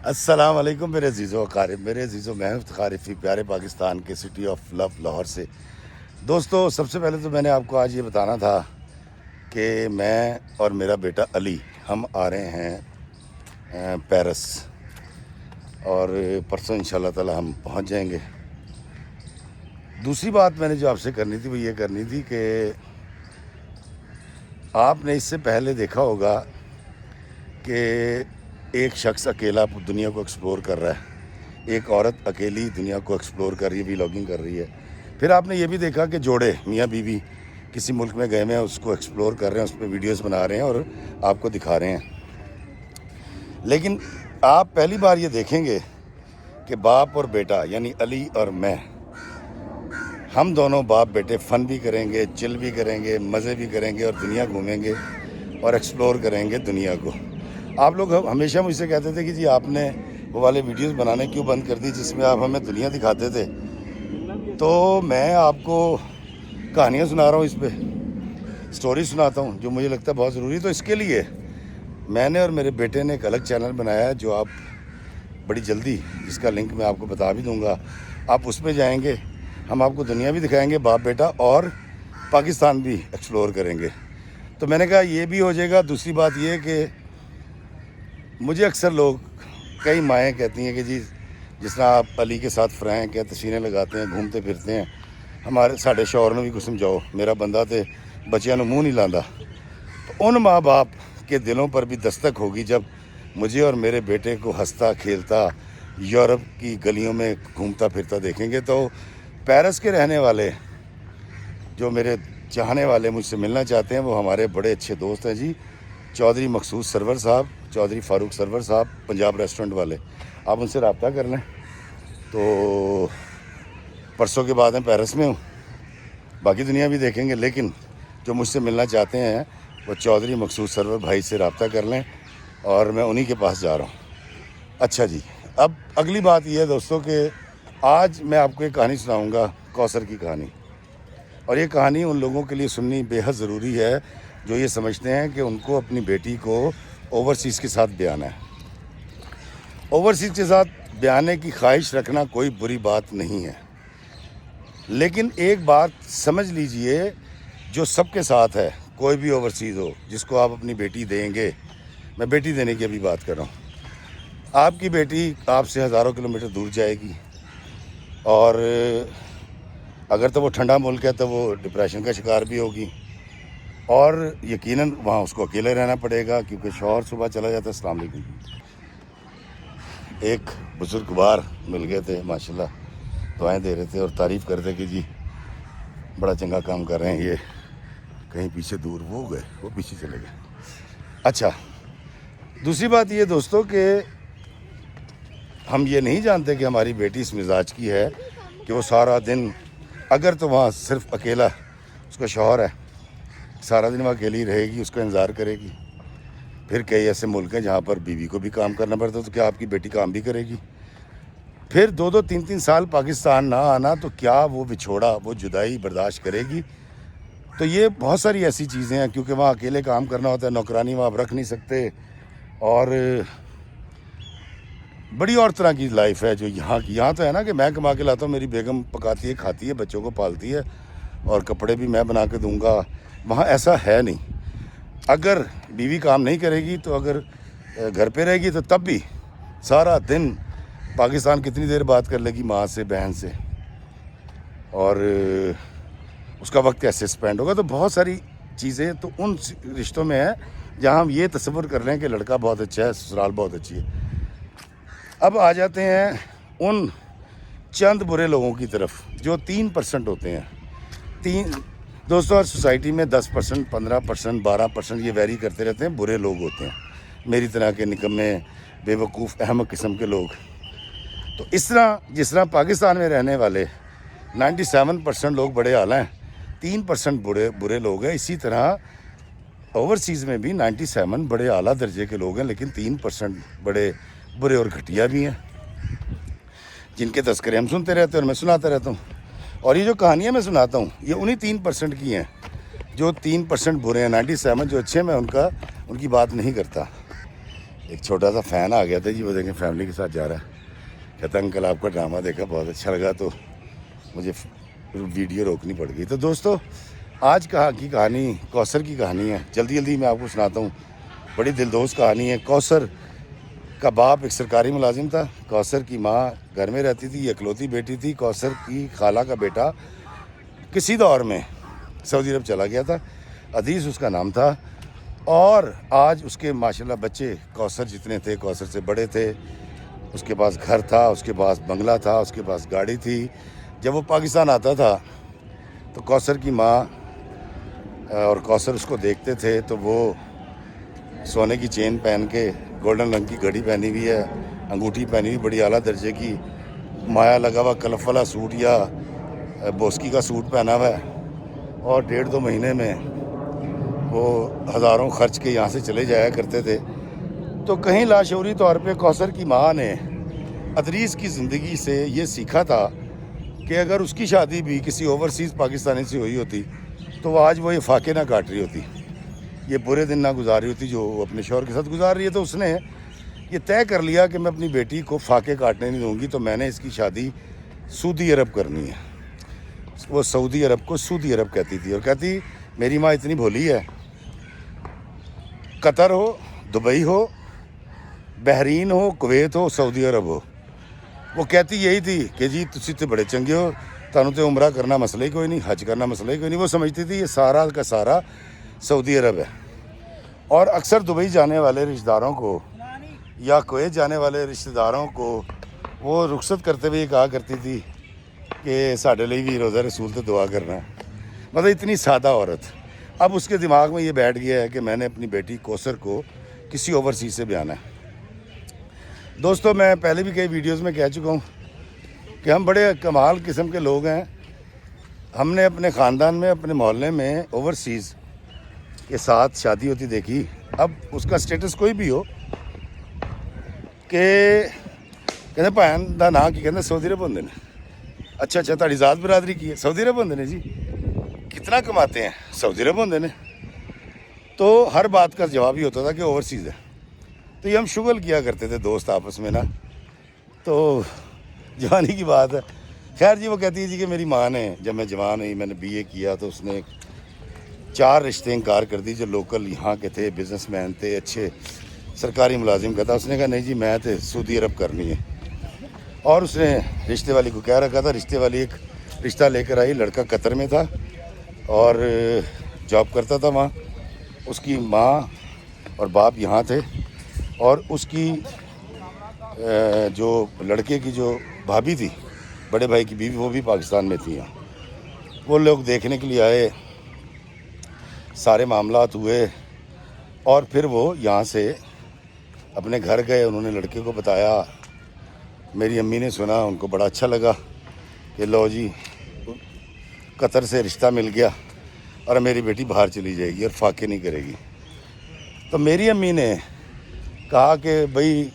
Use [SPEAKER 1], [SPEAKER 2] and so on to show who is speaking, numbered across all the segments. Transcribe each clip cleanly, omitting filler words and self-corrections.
[SPEAKER 1] السلام علیکم میرے عزیزو اقارب، میرے عزیزو میں افتخارفی پیارے پاکستان کے سٹی آف لو لاہور سے۔ دوستو، سب سے پہلے تو میں نے آپ کو آج یہ بتانا تھا کہ میں اور میرا بیٹا علی ہم آ رہے ہیں پیرس، اور پرسوں انشاءاللہ تعالی ہم پہنچ جائیں گے۔ دوسری بات میں نے جو آپ سے کرنی تھی وہ یہ کرنی تھی کہ آپ نے اس سے پہلے دیکھا ہوگا کہ ایک شخص اکیلا دنیا کو ایکسپلور کر رہا ہے، ایک عورت اکیلی دنیا کو ایکسپلور کر رہی ہے، ولاگنگ کر رہی ہے۔ پھر آپ نے یہ بھی دیکھا کہ جوڑے میاں بیوی کسی ملک میں گئے ہوئے ہیں، اس کو ایکسپلور کر رہے ہیں، اس پہ ویڈیوز بنا رہے ہیں اور آپ کو دکھا رہے ہیں۔ لیکن آپ پہلی بار یہ دیکھیں گے کہ باپ اور بیٹا یعنی علی اور میں، ہم دونوں باپ بیٹے فن بھی کریں گے، چل بھی کریں گے، مزے بھی کریں گے اور دنیا گھومیں گے اور ایکسپلور کریں گے دنیا کو۔ آپ لوگ ہمیشہ مجھ سے کہتے تھے کہ جی آپ نے وہ والے ویڈیوز بنانے کیوں بند کر دی جس میں آپ ہمیں دنیا دکھاتے تھے؟ تو میں آپ کو کہانیاں سنا رہا ہوں، اس پہ سٹوری سناتا ہوں جو مجھے لگتا ہے بہت ضروری۔ تو اس کے لیے میں نے اور میرے بیٹے نے ایک الگ چینل بنایا ہے جو آپ بڑی جلدی، جس کا لنک میں آپ کو بتا بھی دوں گا، آپ اس پہ جائیں گے، ہم آپ کو دنیا بھی دکھائیں گے باپ بیٹا، اور پاکستان بھی ایکسپلور کریں گے۔ تو میں نے کہا یہ بھی ہو جائے گا۔ دوسری بات یہ کہ مجھے اکثر لوگ، کئی مائیں کہتی ہیں کہ جی جس طرح آپ علی کے ساتھ فرینک ہیں، تشرینے لگاتے ہیں، گھومتے پھرتے ہیں، ساڈے شوہر نے بھی کچھ سمجھاؤ، میرا بندہ تے بچیاں نوں منہ نہیں لاندا۔ تو ان ماں باپ کے دلوں پر بھی دستک ہوگی جب مجھے اور میرے بیٹے کو ہنستا کھیلتا یورپ کی گلیوں میں گھومتا پھرتا دیکھیں گے۔ تو پیرس کے رہنے والے جو میرے چاہنے والے مجھ سے ملنا چاہتے ہیں، وہ ہمارے بڑے اچھے دوست ہیں جی، چودھری مقصود سرور صاحب، چودھری فاروق سرور صاحب، پنجاب ریسٹورنٹ والے۔ آپ ان سے رابطہ کر لیں۔ تو پرسوں کے بعد میں پیرس میں ہوں، باقی دنیا بھی دیکھیں گے، لیکن جو مجھ سے ملنا چاہتے ہیں وہ چودھری مقصود سرور بھائی سے رابطہ کر لیں، اور میں انہی کے پاس جا رہا ہوں۔ اچھا جی، اب اگلی بات یہ ہے دوستوں کہ آج میں آپ کو ایک کہانی سناؤں گا، کوثر کی کہانی۔ اور یہ کہانی ان لوگوں کے لیے سننی بے حد ضروری ہے جو یہ سمجھتے ہیں کہ ان کو اپنی بیٹی کو اوورسیز کے ساتھ بیانا ہے۔ اوورسیز کے ساتھ بیانے کی خواہش رکھنا کوئی بری بات نہیں ہے، لیکن ایک بات سمجھ لیجئے، جو سب کے ساتھ ہے، کوئی بھی اوورسیز ہو جس کو آپ اپنی بیٹی دیں گے، میں بیٹی دینے کی ابھی بات کر رہا ہوں، آپ کی بیٹی آپ سے ہزاروں کلومیٹر دور جائے گی، اور اگر تو وہ ٹھنڈا ملک ہے تو وہ ڈپریشن کا شکار بھی ہوگی، اور یقیناً وہاں اس کو اکیلے رہنا پڑے گا کیونکہ شوہر صبح چلا جاتا ہے۔ السلام علیکم۔ ایک بزرگوار مل گئے تھے، ماشاءاللہ دعائیں دے رہے تھے اور تعریف کر رہے تھے کہ جی بڑا چنگا کام کر رہے ہیں، یہ کہیں پیچھے دور وہ گئے، وہ پیچھے چلے گئے۔ اچھا، دوسری بات یہ دوستو کہ ہم یہ نہیں جانتے کہ ہماری بیٹی اس مزاج کی ہے کہ وہ سارا دن، اگر تو وہاں صرف اکیلا اس کا شوہر ہے، سارا دن وہ اکیلی رہے گی، اس کا انتظار کرے گی۔ پھر کئی ایسے ملک ہیں جہاں پر بیوی کو بھی کام کرنا پڑتا ہے، تو کیا آپ کی بیٹی کام بھی کرے گی؟ پھر 2-3 سال پاکستان نہ آنا، تو کیا وہ بچھوڑا، وہ جدائی برداشت کرے گی؟ تو یہ بہت ساری ایسی چیزیں ہیں، کیونکہ وہاں اکیلے کام کرنا ہوتا ہے، نوکرانی وہاں آپ رکھ نہیں سکتے، اور بڑی اور طرح کی لائف ہے جو یہاں تو ہے نا کہ میں کما کے لاتا ہوں، میری بیگم پکاتی ہے، کھاتی ہے، بچوں کو پالتی ہے، اور کپڑے بھی میں بنا کے دوں گا۔ وہاں ایسا ہے نہیں۔ اگر بیوی کام نہیں کرے گی تو اگر گھر پہ رہے گی تو تب بھی سارا دن پاکستان کتنی دیر بات کر لے گی ماں سے، بہن سے، اور اس کا وقت کیسے سپینڈ ہوگا؟ تو بہت ساری چیزیں تو ان رشتوں میں ہیں جہاں ہم یہ تصور کر لیں کہ لڑکا بہت اچھا ہے، سسرال بہت اچھی ہے۔ اب آ جاتے ہیں ان چند برے لوگوں کی طرف جو 3% ہوتے ہیں۔ دوستوں، ہر سوسائٹی میں 10%، 15%، 12% یہ ویری کرتے رہتے ہیں، برے لوگ ہوتے ہیں، میری طرح کے نکمے، بے وقوف، احمق قسم کے لوگ۔ تو اس طرح جس طرح پاکستان میں رہنے والے 97% لوگ بڑے اعلیٰ ہیں، 3% برے لوگ ہیں، اسی طرح اوورسیز میں بھی 97 بڑے اعلیٰ درجے کے لوگ ہیں، لیکن 3% بڑے برے اور گھٹیا بھی ہیں، جن کے تذکرے ہم سنتے رہتے ہیں اور میں سناتا رہتا ہوں۔ اور یہ جو کہانیاں میں سناتا ہوں یہ انہی 3% کی ہیں جو 3% برے ہیں۔ 97 جو اچھے، میں ان کی بات نہیں کرتا۔ ایک چھوٹا سا فین آ گیا تھا جی، وہ دیکھیں فیملی کے ساتھ جا رہا ہے، کہتا ہے انکل آپ کا ڈرامہ دیکھا بہت اچھا لگا تو مجھے ویڈیو روکنی پڑ گئی۔ تو دوستو آج کی کہانی کوثر کی کہانی ہے، جلدی میں آپ کو سناتا ہوں۔ بڑی دلدوز کہانی ہے۔ کوثر کا باپ ایک سرکاری ملازم تھا، کوثر کی ماں گھر میں رہتی تھی، یہ اکلوتی بیٹی تھی۔ کوثر کی خالہ کا بیٹا کسی دور میں سعودی عرب چلا گیا تھا، عزیز اس کا نام تھا، اور آج اس کے ماشاءاللہ بچے کوثر جتنے تھے کوثر سے بڑے تھے، اس کے پاس گھر تھا، اس کے پاس بنگلہ تھا، اس کے پاس گاڑی تھی۔ جب وہ پاکستان آتا تھا تو کوثر کی ماں اور کوثر اس کو دیکھتے تھے تو وہ سونے کی چین پہن کے، گولڈن رنگ کی گھڑی پہنی ہوئی ہے، انگوٹھی پہنی ہوئی بڑی اعلیٰ درجے کی، مایا لگا ہوا کلف والا سوٹ یا بوسکی کا سوٹ پہنا ہوا ہے، اور 1.5-2 مہینے میں وہ ہزاروں خرچ کے یہاں سے چلے جایا کرتے تھے۔ تو کہیں لاشعوری طور پہ کوثر کی ماں نے ادریس کی زندگی سے یہ سیکھا تھا کہ اگر اس کی شادی بھی کسی اوورسیز پاکستانی سے ہوئی ہوتی تو آج وہ یہ فاقے نہ کاٹ رہی ہوتی، یہ برے دن نہ گزار رہی ہوتی جو وہ اپنے شوہر کے ساتھ گزار رہی ہے۔ تو اس نے یہ طے کر لیا کہ میں اپنی بیٹی کو فاقے کاٹنے نہیں دوں گی، تو میں نے اس کی شادی سعودی عرب کرنی ہے۔ وہ سعودی عرب کو سعودی عرب کہتی تھی، اور کہتی میری ماں اتنی بھولی ہے، قطر ہو، دبئی ہو، بحرین ہو، کویت ہو، سعودی عرب ہو، وہ کہتی یہی تھی کہ جی تسی تے بڑے چنگے ہو، تانوں تے عمرہ کرنا مسئلہ ہی کوئی نہیں، حج کرنا مسئلہ ہی کوئی نہیں۔ وہ سمجھتی تھی یہ سارا کا سارا سعودی عرب ہے۔ اور اکثر دبئی جانے والے رشتہ داروں کو یا کویت جانے والے رشتہ داروں کو وہ رخصت کرتے ہوئے یہ کہا کرتی تھی کہ ساڈے لئی بھی روزہ رسول تے دعا کرنا ہے۔ مطلب اتنی سادہ عورت۔ اب اس کے دماغ میں یہ بیٹھ گیا ہے کہ میں نے اپنی بیٹی کوثر کو کسی اوورسیز سے بیانا ہے۔ دوستو میں پہلے بھی کئی ویڈیوز میں کہہ چکا ہوں کہ ہم بڑے کمال قسم کے لوگ ہیں۔ ہم نے اپنے خاندان میں، اپنے محلے میں اوورسیز کے ساتھ شادی ہوتی دیکھی۔ اب اس کا سٹیٹس کوئی بھی ہو کہ کہتے بھن دا نا کی کہتے سعودی عرب ہوندے نے، اچھا تہاڈی ذات برادری کی ہے، سعودی عرب ہوندے نے جی، کتنا کماتے ہیں، سعودی عرب ہوندے نے۔ تو ہر بات کا جواب ہی ہوتا تھا کہ اوورسیز ہے۔ تو یہ ہم شغل کیا کرتے تھے دوست آپس میں نا، تو جوانی کی بات ہے۔ خیر جی وہ کہتی ہے جی کہ میری ماں نے جب میں جوان ہوئی، میں نے BA کیا تو اس نے 4 رشتے انکار کر دی جو لوکل یہاں کے تھے، بزنس مین تھے، اچھے سرکاری ملازم کا تھا۔ اس نے کہا نہیں جی میں تو سعودی عرب کرنی ہے، اور اس نے رشتے والی کو کہہ رکھا تھا۔ رشتے والی ایک رشتہ لے کر آئی، لڑکا قطر میں تھا اور جاب کرتا تھا وہاں، اس کی ماں اور باپ یہاں تھے، اور اس کی جو لڑکے کی جو بھابھی تھی، بڑے بھائی کی بیوی، وہ بھی پاکستان میں تھی یہاں۔ وہ لوگ دیکھنے کے لیے آئے، سارے معاملات ہوئے، اور پھر وہ یہاں سے اپنے گھر گئے۔ انہوں نے لڑکے کو بتایا، میری امی نے سنا، ان کو بڑا اچھا لگا کہ لو جی قطر سے رشتہ مل گیا اور میری بیٹی باہر چلی جائے گی اور فاقے نہیں کرے گی۔ تو میری امی نے کہا کہ بھئی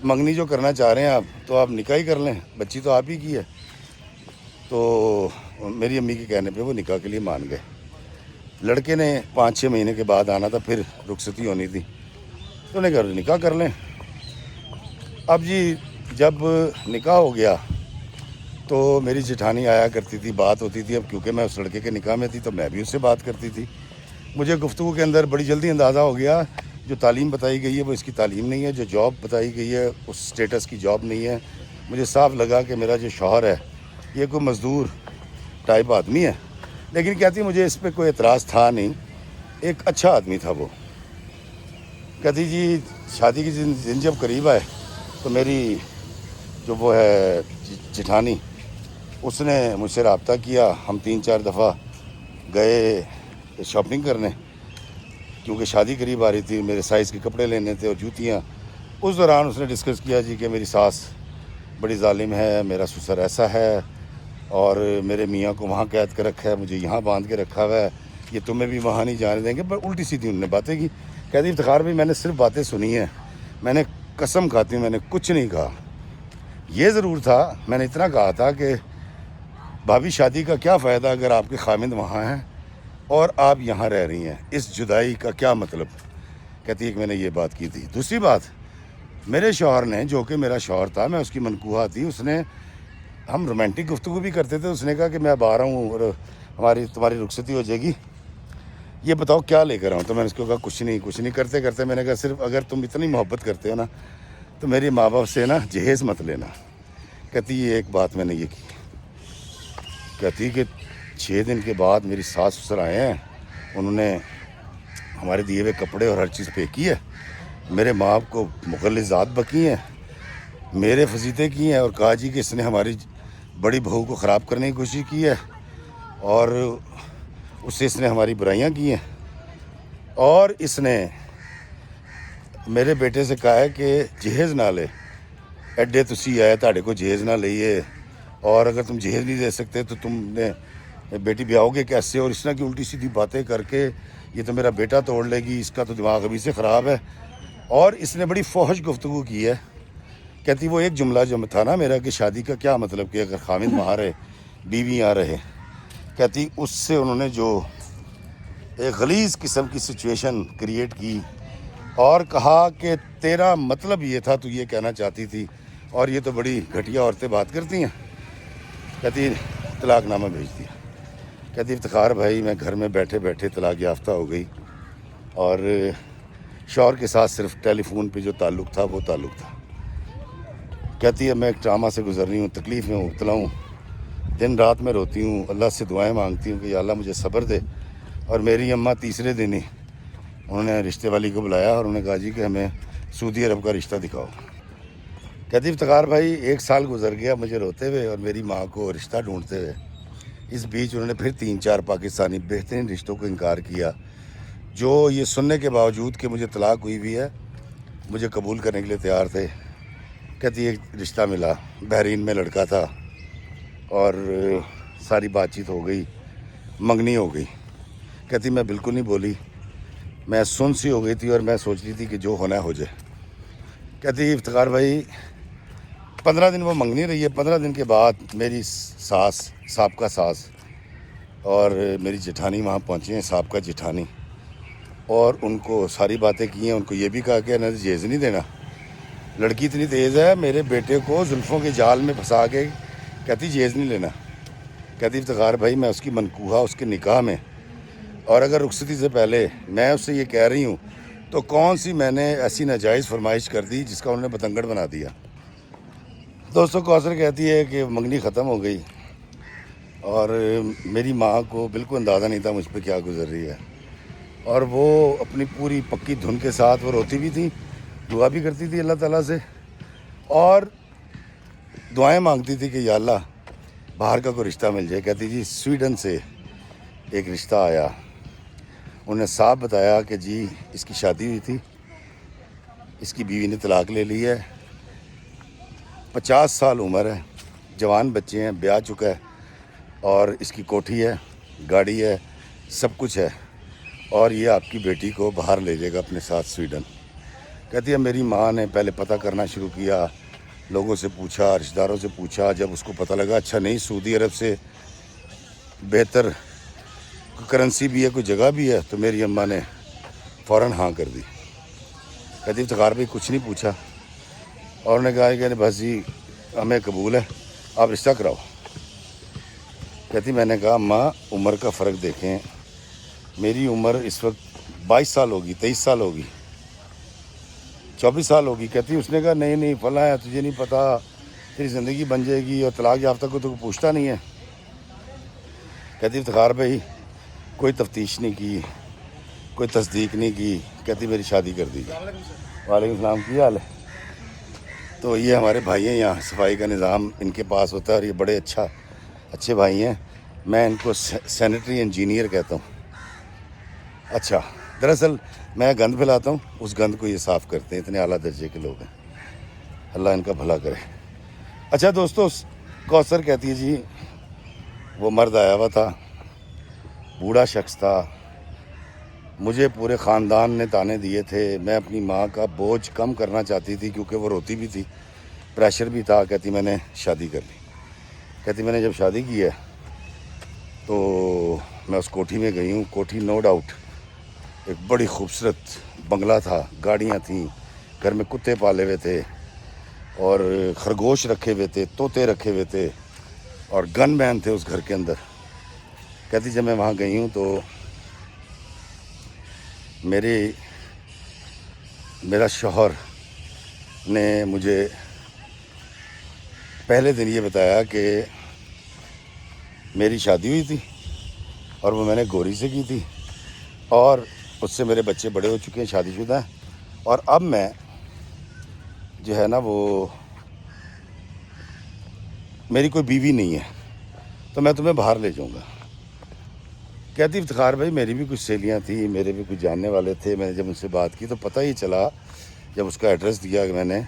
[SPEAKER 1] منگنی جو کرنا چاہ رہے ہیں آپ تو آپ نکاح ہی کر لیں، بچی تو آپ ہی کی ہے۔ تو میری امی کے کہنے پہ وہ نکاح کے لیے مان گئے۔ لڑکے نے 5-6 مہینے کے بعد آنا تھا، پھر رخصتی ہونی تھی، تو انہیں کہا نکاح کر لیں۔ اب جی جب نکاح ہو گیا تو میری جٹھانی آیا کرتی تھی، بات ہوتی تھی۔ اب کیونکہ میں اس لڑکے کے نکاح میں تھی تو میں بھی اس سے بات کرتی تھی۔ مجھے گفتگو کے اندر بڑی جلدی اندازہ ہو گیا جو تعلیم بتائی گئی ہے وہ اس کی تعلیم نہیں ہے، جو جاب بتائی گئی ہے اس سٹیٹس کی جاب نہیں ہے۔ مجھے صاف لگا کہ میرا جو شوہر ہے یہ کوئی مزدور ٹائپ آدمی ہے، لیکن کہتی مجھے اس پہ کوئی اعتراض تھا نہیں، ایک اچھا آدمی تھا وہ۔ کہتی جی شادی کی دن جب قریب آئے تو میری جو وہ ہے جٹھانی، اس نے مجھ سے رابطہ کیا۔ ہم 3-4 دفعہ گئے شاپنگ کرنے، کیونکہ شادی قریب آ رہی تھی، میرے سائز کے کپڑے لینے تھے اور جوتیاں۔ اس دوران اس نے ڈسکس کیا جی کہ میری ساس بڑی ظالم ہے، میرا سسر ایسا ہے، اور میرے میاں کو وہاں قید کر رکھا ہے، مجھے یہاں باندھ کے رکھا ہوا ہے، یہ تمہیں بھی وہاں نہیں جانے دیں گے۔ پر الٹی سیدھی انہوں نے باتیں کی۔ کہتی افتخار بھی میں نے صرف باتیں سنی ہیں، میں نے قسم کھاتی ہوں میں نے کچھ نہیں کہا۔ یہ ضرور تھا میں نے اتنا کہا تھا کہ بھابھی شادی کا کیا فائدہ اگر آپ کے خامند وہاں ہیں اور آپ یہاں رہ رہی ہیں، اس جدائی کا کیا مطلب۔ کہتی ہے کہ میں نے یہ بات کی تھی۔ دوسری بات میرے شوہر نے، جو کہ میرا شوہر تھا، میں اس کی منکوہا تھی، اس نے، ہم رومانٹک گفتگو بھی کرتے تھے، اس نے کہا کہ میں اب آ رہا ہوں اور تمہاری رخصتی ہو جائے گی، یہ بتاؤ کیا لے کر آؤں؟ تو میں نے اس کو کہا کچھ نہیں کرتے کرتے میں نے کہا صرف اگر تم اتنی محبت کرتے ہو نا تو میری ماں باپ سے نا جہیز مت لینا۔ کہتی یہ ایک بات میں نے یہ کی، کہتی کہ 6 دن کے بعد میری ساس سسر آئے ہیں، انہوں نے ہمارے دیے ہوئے کپڑے اور ہر چیز پھینکی ہے، میرے ماں باپ کو مغلظ ذات بکی ہیں، میرے فضیلتیں کی ہیں، اور کہا جی کہ اس نے ہماری بڑی بہو کو خراب کرنے کی کوشش کی ہے، اور اس سے اس نے ہماری برائیاں کی ہیں، اور اس نے میرے بیٹے سے کہا ہے کہ جہیز نہ لے، ایڈے تسی آئے تاڑے کو جہیز نہ لئیے، اور اگر تم جہیز نہیں دے سکتے تو تم نے بیٹی بیاؤ گے کیسے؟ اور اس طرح کی الٹی سیدھی باتیں کر کے یہ تو میرا بیٹا توڑ لے گی، اس کا تو دماغ ابھی سے خراب ہے، اور اس نے بڑی فوحش گفتگو کی ہے۔ کہتی وہ ایک جملہ جو تھا نا میرا کہ شادی کا کیا مطلب کہ اگر خامد وہاں رہے بیوی یہاں رہے، کہتی اس سے انہوں نے جو ایک غلیظ قسم کی سچویشن کریٹ کی، اور کہا کہ تیرا مطلب یہ تھا، تو یہ کہنا چاہتی تھی، اور یہ تو بڑی گھٹیا عورتیں بات کرتی ہیں۔ کہتی طلاق نامہ بھیج دیا۔ کہتی افتخار بھائی میں گھر میں بیٹھے بیٹھے طلاق یافتہ ہو گئی، اور شوہر کے ساتھ صرف ٹیلی فون پہ جو تعلق تھا وہ تعلق تھا۔ کہتی ہے میں ایک ڈرامہ سے گزر رہی ہوں، تکلیف میں مبتلا ہوں، دن رات میں روتی ہوں، اللہ سے دعائیں مانگتی ہوں کہ یا اللہ مجھے صبر دے۔ اور میری اماں تیسرے دن ہی انہوں نے رشتے والی کو بلایا اور انہوں نے کہا جی کہ ہمیں سعودی عرب کا رشتہ دکھاؤ۔ کہتی افتخار بھائی 1 سال گزر گیا مجھے روتے ہوئے اور میری ماں کو رشتہ ڈھونڈتے ہوئے، اس بیچ انہوں نے پھر 3-4 پاکستانی بہترین رشتوں کو انکار کیا، جو یہ سننے کے باوجود کہ مجھے طلاق ہوئی بھی ہے مجھے قبول کرنے کے لیے تیار تھے۔ کہتی ایک رشتہ ملا، بحرین میں لڑکا تھا، اور ساری بات چیت ہو گئی، منگنی ہو گئی۔ کہتی میں بالکل نہیں بولی، میں سن سی ہو گئی تھی اور میں سوچ رہی تھی کہ جو ہونا ہے ہو جائے۔ کہتی افتخار بھائی 15 دن وہ منگنی رہی ہے، 15 دن کے بعد میری ساس، سابقہ ساس اور میری جٹھانی وہاں پہنچی ہیں، سابقہ جٹھانی، اور ان کو ساری باتیں کی ہیں، ان کو یہ بھی کہا کہ انہیں جہیز نہیں دینا۔ لڑکی اتنی تیز ہے، میرے بیٹے کو زلفوں کے جال میں پھنسا کے کہتی جہیز نہیں لینا۔ کہتی افتخار بھائی میں اس کی منکوہا اس کے نکاح میں، اور اگر رخصتی سے پہلے میں اس سے یہ کہہ رہی ہوں تو کون سی میں نے ایسی ناجائز فرمائش کر دی جس کا انہوں نے بتنگڑ بنا دیا۔ دوستوں کوثر کہتی ہے کہ منگنی ختم ہو گئی اور میری ماں کو بالکل اندازہ نہیں تھا مجھ پہ کیا گزر رہی ہے، اور وہ اپنی پوری پکی دھن کے ساتھ وہ روتی بھی تھی، دعا بھی کرتی تھی اللہ تعالیٰ سے، اور دعائیں مانگتی تھی کہ یا اللہ باہر کا کوئی رشتہ مل جائے۔ کہتی جی سویڈن سے ایک رشتہ آیا، انہوں نے صاحب بتایا کہ جی اس کی شادی ہوئی تھی، اس کی بیوی نے طلاق لے لی ہے، 50 سال عمر ہے، جوان بچے ہیں، بیاہ چکا ہے، اور اس کی کوٹھی ہے، گاڑی ہے، سب کچھ ہے، اور یہ آپ کی بیٹی کو باہر لے جائے گا اپنے ساتھ سویڈن۔ کہتی ہے میری ماں نے پہلے پتہ کرنا شروع کیا، لوگوں سے پوچھا، رشتہ داروں سے پوچھا، جب اس کو پتہ لگا اچھا نہیں سعودی عرب سے بہتر کرنسی بھی ہے، کوئی جگہ بھی ہے، تو میری اماں نے فوراً ہاں کر دی۔ کہتی افتخار بھائی کچھ نہیں پوچھا، اور انہوں نے کہا کہ بس جی ہمیں قبول ہے، آپ رشتہ کراؤ۔ کہتی میں نے کہا اماں عمر کا فرق دیکھیں، میری عمر اس وقت 22 سال ہوگی، 23 سال ہوگی، 24 سال ہوگی۔ کہتی اس نے کہا نہیں فلاں ہے، تجھے نہیں پتہ، تیری زندگی بن جائے گی، اور طلاق یافتہ کو تو پوچھتا نہیں ہے۔ کہتی افتخار بھائی کوئی تفتیش نہیں کی، کوئی تصدیق نہیں کی، کہتی میری شادی کر دی۔ وعلیکم السلام، کی حال ہے؟ تو یہ ہمارے بھائی ہیں، یہاں صفائی کا نظام ان کے پاس ہوتا ہے، اور یہ بڑے اچھے بھائی ہیں، میں ان کو سینیٹری انجینئر کہتا ہوں۔ اچھا دراصل میں گند پھیلاتا ہوں، اس گند کو یہ صاف کرتے ہیں، اتنے اعلیٰ درجے کے لوگ ہیں، اللہ ان کا بھلا کرے۔ اچھا دوستو کوثر کہتی ہے جی وہ مرد آیا ہوا تھا، بوڑھا شخص تھا، مجھے پورے خاندان نے تانے دیے تھے، میں اپنی ماں کا بوجھ کم کرنا چاہتی تھی کیونکہ وہ روتی بھی تھی، پریشر بھی تھا۔ کہتی میں نے شادی کر لی۔ کہتی میں نے جب شادی کی ہے تو میں اس کوٹھی میں گئی ہوں، کوٹھی نو ڈاؤٹ ایک بڑی خوبصورت بنگلہ تھا، گاڑیاں تھیں، گھر میں کتے پالے ہوئے تھے اور خرگوش رکھے ہوئے تھے, طوطے رکھے ہوئے تھے اور گن مین تھے اس گھر کے اندر. کہتی جب میں وہاں گئی ہوں تو میرا شوہر نے مجھے پہلے دن یہ بتایا کہ میری شادی ہوئی تھی اور وہ میں نے گوری سے کی تھی اور اس سے میرے بچے بڑے ہو چکے ہیں, شادی شدہ ہیں, اور اب میں جو ہے نا وہ میری کوئی بیوی نہیں ہے, تو میں تمہیں باہر لے جاؤں گا. کہتی افتخار بھائی میری بھی کچھ سہیلیاں تھیں, میرے بھی کچھ جاننے والے تھے, میں نے جب ان سے بات کی تو پتہ ہی چلا, جب اس کا ایڈریس دیا کہ میں نے,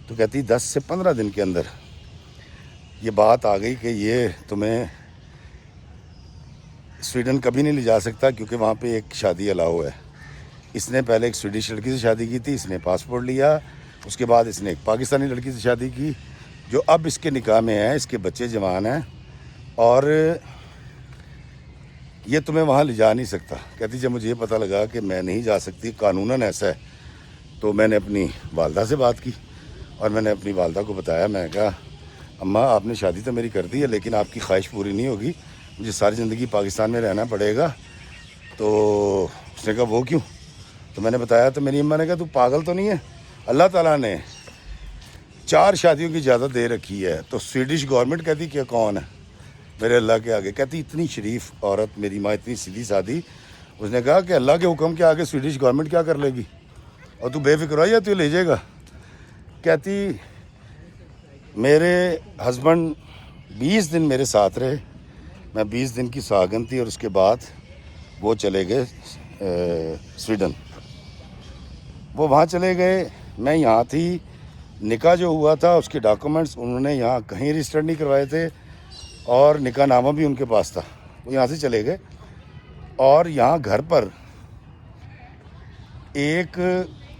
[SPEAKER 1] تو کہتی 10 سے 15 دن کے اندر یہ بات آ گئی کہ یہ تمہیں سویڈن کبھی نہیں لے جا سکتا کیونکہ وہاں پہ ایک شادی الاؤ ہے. اس نے پہلے ایک سویڈش لڑکی سے شادی کی تھی, اس نے پاسپورٹ لیا, اس کے بعد اس نے ایک پاکستانی لڑکی سے شادی کی جو اب اس کے نکاح میں ہے, اس کے بچے جوان ہیں, اور یہ تمہیں وہاں لے جا نہیں سکتا. کہتی جب مجھے یہ پتہ لگا کہ میں نہیں جا سکتی, قانوناً ایسا ہے, تو میں نے اپنی والدہ سے بات کی اور میں نے اپنی والدہ کو بتایا. میں نے کہا اماں آپ نے شادی تو میری کر دی ہے لیکن آپ کی خواہش پوری نہیں ہوگی, مجھے ساری زندگی پاکستان میں رہنا پڑے گا. تو اس نے کہا وہ کیوں؟ تو میں نے بتایا, تو میری اماں نے کہا تو پاگل تو نہیں ہے, اللہ تعالیٰ نے 4 شادیوں کی اجازت دے رکھی ہے, تو سویڈش گورنمنٹ کہتی کہ کون ہے میرے اللہ کے آگے. کہتی اتنی شریف عورت میری ماں, اتنی سیدھی سادھی, اس نے کہا کہ اللہ کے حکم کے آگے سویڈش گورنمنٹ کیا کر لے گی, اور تو بے فکر ہو یا تو لے جائے گا. کہتی میرے ہسبینڈ 20 دن میرے ساتھ رہے, میں 20 دن کی سہاگن تھی, اور اس کے بعد وہ چلے گئے سویڈن. وہ وہاں چلے گئے, میں یہاں تھی. نکاح جو ہوا تھا اس کے ڈاکومنٹس انہوں نے یہاں کہیں رجسٹر نہیں کروائے تھے, اور نکاح نامہ بھی ان کے پاس تھا. وہ یہاں سے چلے گئے, اور یہاں گھر پر ایک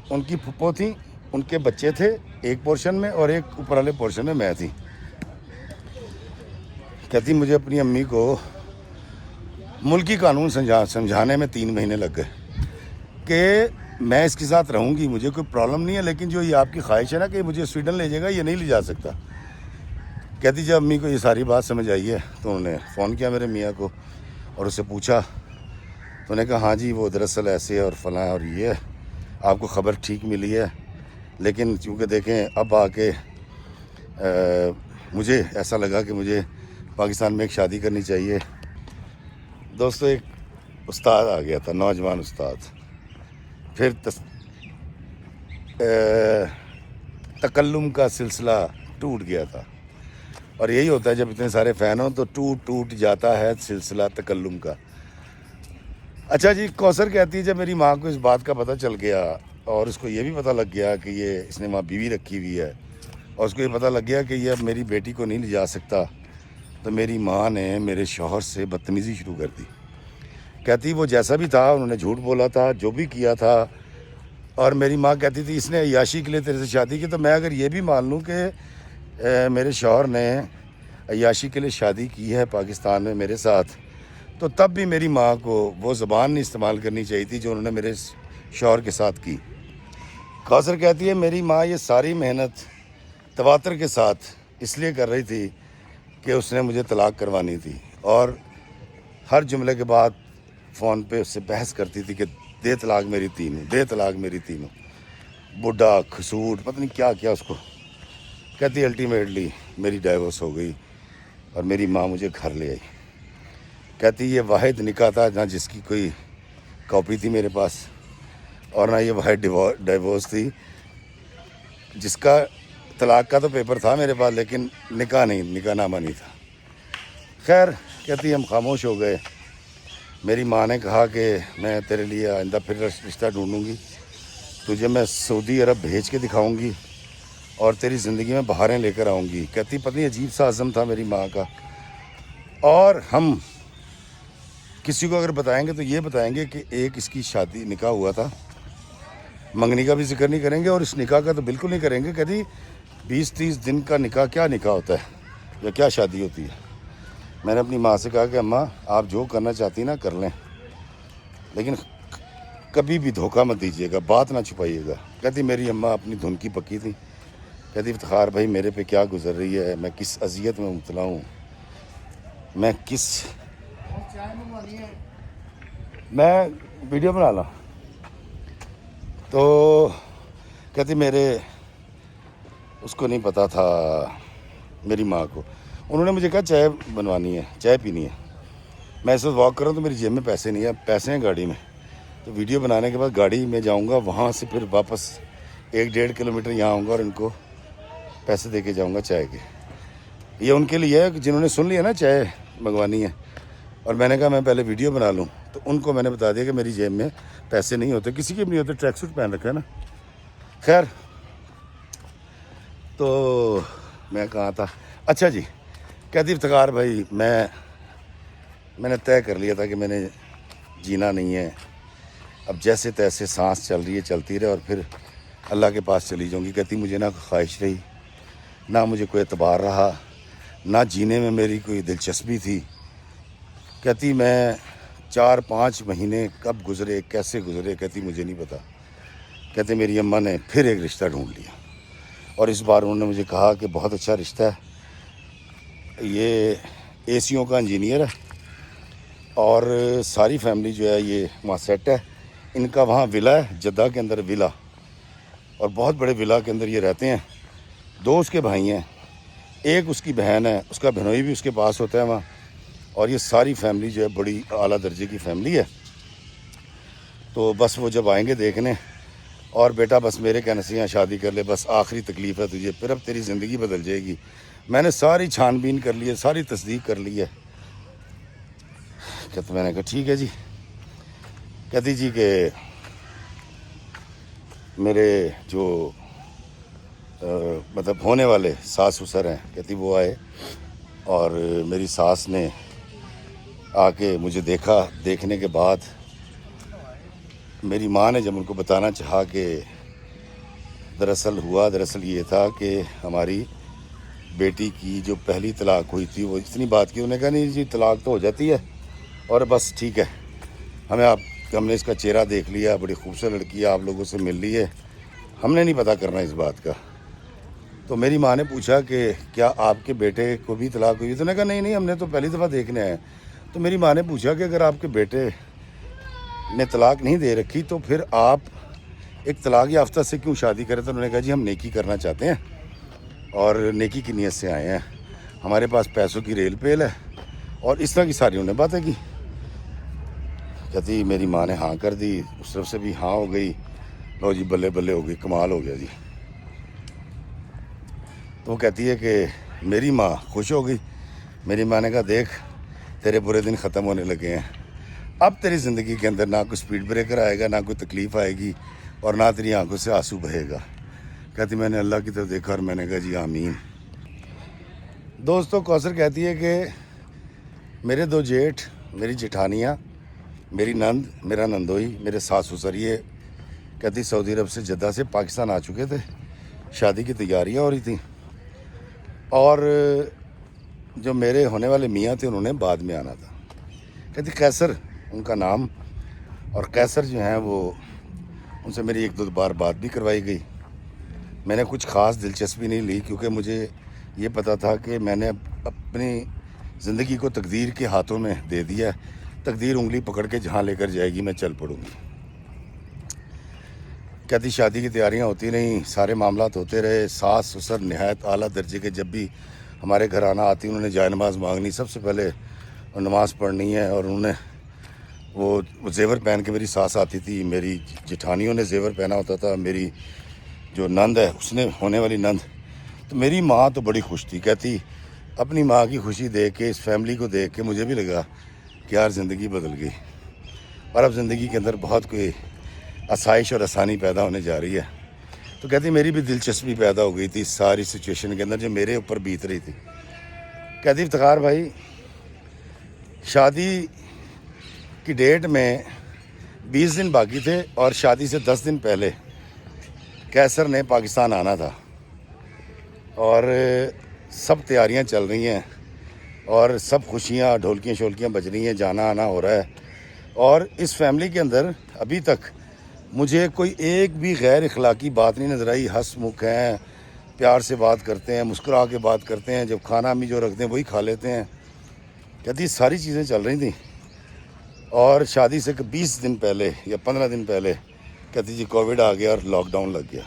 [SPEAKER 1] ان کی پھپھو تھیں, ان کے بچے تھے ایک پورشن میں, اور ایک اوپر والے پورشن میں تھی. کہتی مجھے اپنی امی کو ملکی قانون سمجھانے میں 3 مہینے لگ گئے کہ میں اس کے ساتھ رہوں گی, مجھے کوئی پرابلم نہیں ہے, لیکن جو یہ آپ کی خواہش ہے نا کہ مجھے سویڈن لے جائے گا, یہ نہیں لے جا سکتا. کہتی جب امی کو یہ ساری بات سمجھ آئی ہے تو انہوں نے فون کیا میرے میاں کو اور اس سے پوچھا, تو انہوں نے کہا ہاں جی وہ دراصل ایسے اور فلاں اور یہ ہے, آپ کو خبر ٹھیک ملی ہے, لیکن چونکہ دیکھیں اب آ کے مجھے ایسا لگا کہ مجھے پاکستان میں ایک شادی کرنی چاہیے. دوستو ایک استاد آ گیا تھا, نوجوان استاد, پھر تکلم کا سلسلہ ٹوٹ گیا تھا. اور یہی ہوتا ہے جب اتنے سارے فین ہوں تو ٹوٹ جاتا ہے سلسلہ تکلم کا. اچھا جی, کوثر کہتی ہے جب میری ماں کو اس بات کا پتہ چل گیا اور اس کو یہ بھی پتہ لگ گیا کہ یہ اس نے وہاں بیوی رکھی ہوئی ہے, اور اس کو یہ پتہ لگ گیا کہ یہ اب میری بیٹی کو نہیں لے جا سکتا, تو میری ماں نے میرے شوہر سے بدتمیزی شروع کر دی. کہتی وہ جیسا بھی تھا انہوں نے جھوٹ بولا تھا, جو بھی کیا تھا, اور میری ماں کہتی تھی اس نے عیاشی کے لیے تیرے سے شادی کی. تو میں اگر یہ بھی مان لوں کہ میرے شوہر نے عیاشی کے لیے شادی کی ہے پاکستان میں میرے ساتھ, تو تب بھی میری ماں کو وہ زبان نہیں استعمال کرنی چاہیے تھی جو انہوں نے میرے شوہر کے ساتھ کی. کوثر کہتی ہے میری ماں یہ ساری محنت تواتر کے ساتھ اس لیے کر رہی تھی کہ اس نے مجھے طلاق کروانی تھی, اور ہر جملے کے بعد فون پہ اس سے بحث کرتی تھی کہ دے طلاق میری تینوں, دے طلاق میری تینوں, بڈھا کھسوٹ پتہ نہیں کیا کیا اس کو. کہتی الٹیمیٹلی میری ڈائیورس ہو گئی اور میری ماں مجھے گھر لے آئی. کہتی یہ واحد نکاح تھا نہ جس کی کوئی کاپی تھی میرے پاس, اور نہ یہ واحد ڈائیورس تھی جس کا طلاق کا تو پیپر تھا میرے پاس, لیکن نکاح نہیں, نکاح نامہ نہیں تھا. خیر کہتی ہم خاموش ہو گئے. میری ماں نے کہا کہ میں تیرے لیے آئندہ پھر رشتہ ڈھونڈوں گی, تجھے میں سعودی عرب بھیج کے دکھاؤں گی اور تیری زندگی میں بہاریں لے کر آؤں گی. کہتی پتہ نہیں عجیب سا عزم تھا میری ماں کا, اور ہم کسی کو اگر بتائیں گے تو یہ بتائیں گے کہ ایک اس کی شادی نکاح ہوا تھا, منگنی کا بھی ذکر نہیں کریں گے, اور اس نکاح کا تو بالکل نہیں کریں گے. کہتی 20-30 دن کا نکاح کیا نکاح ہوتا ہے یا کیا شادی ہوتی ہے. میں نے اپنی ماں سے کہا کہ اماں آپ جو کرنا چاہتی نا کر لیں, لیکن کبھی بھی دھوکہ مت دیجیے گا, بات نہ چھپائیے گا. کہتی میری اماں اپنی دھن کی پکی تھی. کہتی افتخار بھائی میرے پہ کیا گزر رہی ہے, میں کس اذیت میں مبتلا ہوں, میں ویڈیو بنا لا. تو کہتی میرے اس کو نہیں پتا تھا, میری ماں کو. انہوں نے مجھے کہا چائے بنوانی ہے, چائے پینی ہے. میں اس وقت واک کر رہا ہوں تو میری جیب میں پیسے نہیں ہیں, پیسے ہیں گاڑی میں. تو ویڈیو بنانے کے بعد گاڑی میں جاؤں گا, وہاں سے پھر واپس 1-1.5 کلومیٹر یہاں آؤں گا اور ان کو پیسے دے کے جاؤں گا چائے کے. یہ ان کے لیے ہے جنہوں نے سن لیا نا چائے منگوانی ہے, اور میں نے کہا میں پہلے ویڈیو بنا لوں, تو ان کو میں نے بتا دیا کہ میری جیب میں پیسے نہیں ہوتے, کسی کے بھی نہیں ہوتے, ٹریک سوٹ پہن رکھا ہے نا. خیر, تو میں کہاں تھا, اچھا جی. کہتی افتخار بھائی میں نے طے کر لیا تھا کہ میں نے جینا نہیں ہے, اب جیسے تیسے سانس چل رہی ہے چلتی رہے, اور پھر اللہ کے پاس چلی جاؤں گی. کہتی مجھے نہ خواہش رہی, نہ مجھے کوئی اعتبار رہا, نہ جینے میں میری کوئی دلچسپی تھی. کہتی میں 4-5 مہینے کب گزرے, کیسے گزرے, کہتی مجھے نہیں پتا. کہتے میری اماں نے پھر ایک رشتہ ڈھونڈ لیا, اور اس بار انہوں نے مجھے کہا کہ بہت اچھا رشتہ ہے, یہ اے سیوں کا انجینئر ہے, اور ساری فیملی جو ہے یہ وہاں سیٹ ہے. ان کا وہاں ولا ہے جدہ کے اندر, ولا, اور بہت بڑے ولا کے اندر یہ رہتے ہیں. 2 اس کے بھائی ہیں, ایک اس کی بہن ہے, اس کا بہنوئی بھی اس کے پاس ہوتا ہے وہاں. اور یہ ساری فیملی جو ہے بڑی اعلیٰ درجے کی فیملی ہے. تو بس وہ جب آئیں گے دیکھنے, اور بیٹا بس میرے کہنے سے یہاں شادی کر لے, بس آخری تکلیف ہے تجھے, پھر اب تیری زندگی بدل جائے گی. میں نے ساری چھان بین کر لی ہے, ساری تصدیق کر لی ہے. کہتے میں نے کہا ٹھیک ہے جی. کہتی جی کہ میرے جو مطلب ہونے والے ساس سسر ہیں, کہتی وہ آئے, اور میری ساس نے آ کے مجھے دیکھا. دیکھنے کے بعد میری ماں نے جب ان کو بتانا چاہا کہ دراصل یہ تھا کہ ہماری بیٹی کی جو پہلی طلاق ہوئی تھی, وہ اتنی بات کی. انہوں نے کہا نہیں جی طلاق تو ہو جاتی ہے, اور بس ٹھیک ہے, ہم نے اس کا چہرہ دیکھ لیا, بڑی خوبصورت لڑکی ہے, آپ لوگوں سے مل لی ہے, ہم نے نہیں پتہ کرنا اس بات کا. تو میری ماں نے پوچھا کہ کیا آپ کے بیٹے کو بھی طلاق ہوئی؟ تو نے کہا نہیں ہم نے تو پہلی دفعہ دیکھنے آئے. تو میری ماں نے پوچھا کہ اگر آپ کے بیٹے نے طلاق نہیں دے رکھی تو پھر آپ ایک طلاق یافتہ سے کیوں شادی کرے؟ تو انہوں نے کہا جی ہم نیکی کرنا چاہتے ہیں, اور نیکی کی نیت سے آئے ہیں, ہمارے پاس پیسوں کی ریل پیل ہے, اور اس طرح کی ساری انہوں نے باتیں کی. کہتی میری ماں نے ہاں کر دی, اس طرف سے بھی ہاں ہو گئی. لو جی بلے بلے ہو گئی, کمال ہو گیا جی. تو وہ کہتی ہے کہ میری ماں خوش ہو گئی. میری ماں نے کہا دیکھ تیرے برے دن ختم ہونے لگے ہیں, اب تیری زندگی کے اندر نہ کوئی سپیڈ بریکر آئے گا, نہ کوئی تکلیف آئے گی, اور نہ تیری آنکھوں سے آنسو بہے گا. کہتی میں نے اللہ کی طرف دیکھا, اور میں نے کہا جی آمین. دوستو کوثر کہتی ہے کہ میرے 2 جیٹھ, میری جٹھانیاں, میری نند, میرا نندوئی, میرے ساس سسر, یہ کہتی سعودی عرب سے جدہ سے پاکستان آ چکے تھے, شادی کی تیاریاں ہو رہی تھیں, اور جو میرے ہونے والے میاں تھے انہوں نے بعد میں آنا تھا. کہتی قیصر ان کا نام, اور قیصر جو ہیں وہ ان سے میری 1-2 بار بات بھی کروائی گئی. میں نے کچھ خاص دلچسپی نہیں لی, کیونکہ مجھے یہ پتہ تھا کہ میں نے اپنی زندگی کو تقدیر کے ہاتھوں میں دے دیا ہے. تقدیر انگلی پکڑ کے جہاں لے کر جائے گی میں چل پڑوں گی. کہتی شادی کی تیاریاں ہوتی رہیں, سارے معاملات ہوتے رہے. ساس سسر نہایت اعلیٰ درجے کے, جب بھی ہمارے گھر آنا آتی انہوں نے جائے نماز مانگنی, سب سے پہلے نماز پڑھنی ہے. اور انہوں نے وہ زیور پہن کے, میری ساس آتی تھی, میری جٹھانیوں نے زیور پہنا ہوتا تھا, میری جو نند ہے اس نے ہونے والی نند. تو میری ماں تو بڑی خوش تھی. کہتی اپنی ماں کی خوشی دیکھ کے, اس فیملی کو دیکھ کے مجھے بھی لگا کہ یار زندگی بدل گئی, اور اب زندگی کے اندر بہت کوئی آسائش اور آسانی پیدا ہونے جا رہی ہے. تو کہتی میری بھی دلچسپی پیدا ہو گئی تھی ساری سچویشن کے اندر جو میرے اوپر بیت رہی تھی. کہتی افتخار بھائی شادی کی ڈیٹ میں 20 دن باقی تھے, اور شادی سے 10 دن پہلے قیصر نے پاکستان آنا تھا, اور سب تیاریاں چل رہی ہیں, اور سب خوشیاں ڈھولکیاں شولکیاں بج رہی ہیں, جانا آنا ہو رہا ہے. اور اس فیملی کے اندر ابھی تک مجھے کوئی ایک بھی غیر اخلاقی بات نہیں نظر آئی. ہنس مکھ ہیں, پیار سے بات کرتے ہیں, مسکرا کے بات کرتے ہیں, جب کھانا امی جو رکھتے ہیں وہی کھا لیتے ہیں. کہتی ساری چیزیں چل رہی تھیں. اور شادی سے 20 دن پہلے یا 15 دن پہلے کہتی جی کووڈ آ گیا اور لاک ڈاؤن لگ گیا.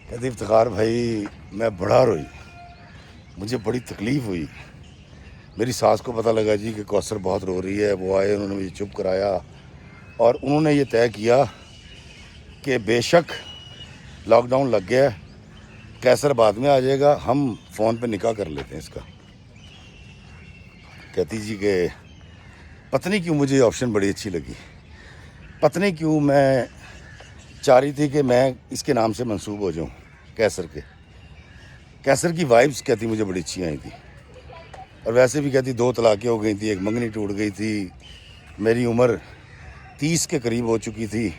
[SPEAKER 1] کہتی افتخار بھائی میں بڑا روئی, مجھے بڑی تکلیف ہوئی. میری ساس کو پتہ لگا جی کہ کوثر بہت رو رہی ہے. وہ آئے, انہوں نے مجھے چپ کرایا اور انہوں نے یہ طے کیا کہ بے شک لاک ڈاؤن لگ گیا ہے, کیسر بعد میں آ جائے گا, ہم فون پہ نکاح کر لیتے ہیں اس کا. کہتی جی کہ پتہ نہیں کیوں مجھے یہ آپشن بڑی اچھی لگی. پتہ نہیں کیوں میں چاہ رہی تھی کہ میں اس کے نام سے منسوب ہو جاؤں, کیسر کے. کیسر کی وائبس کہتی مجھے بڑی اچھی آئی تھی. اور ویسے بھی کہتی 2 طلاقیں ہو گئی تھی, ایک منگنی ٹوٹ گئی تھی, میری عمر 30 کے قریب ہو چکی تھی.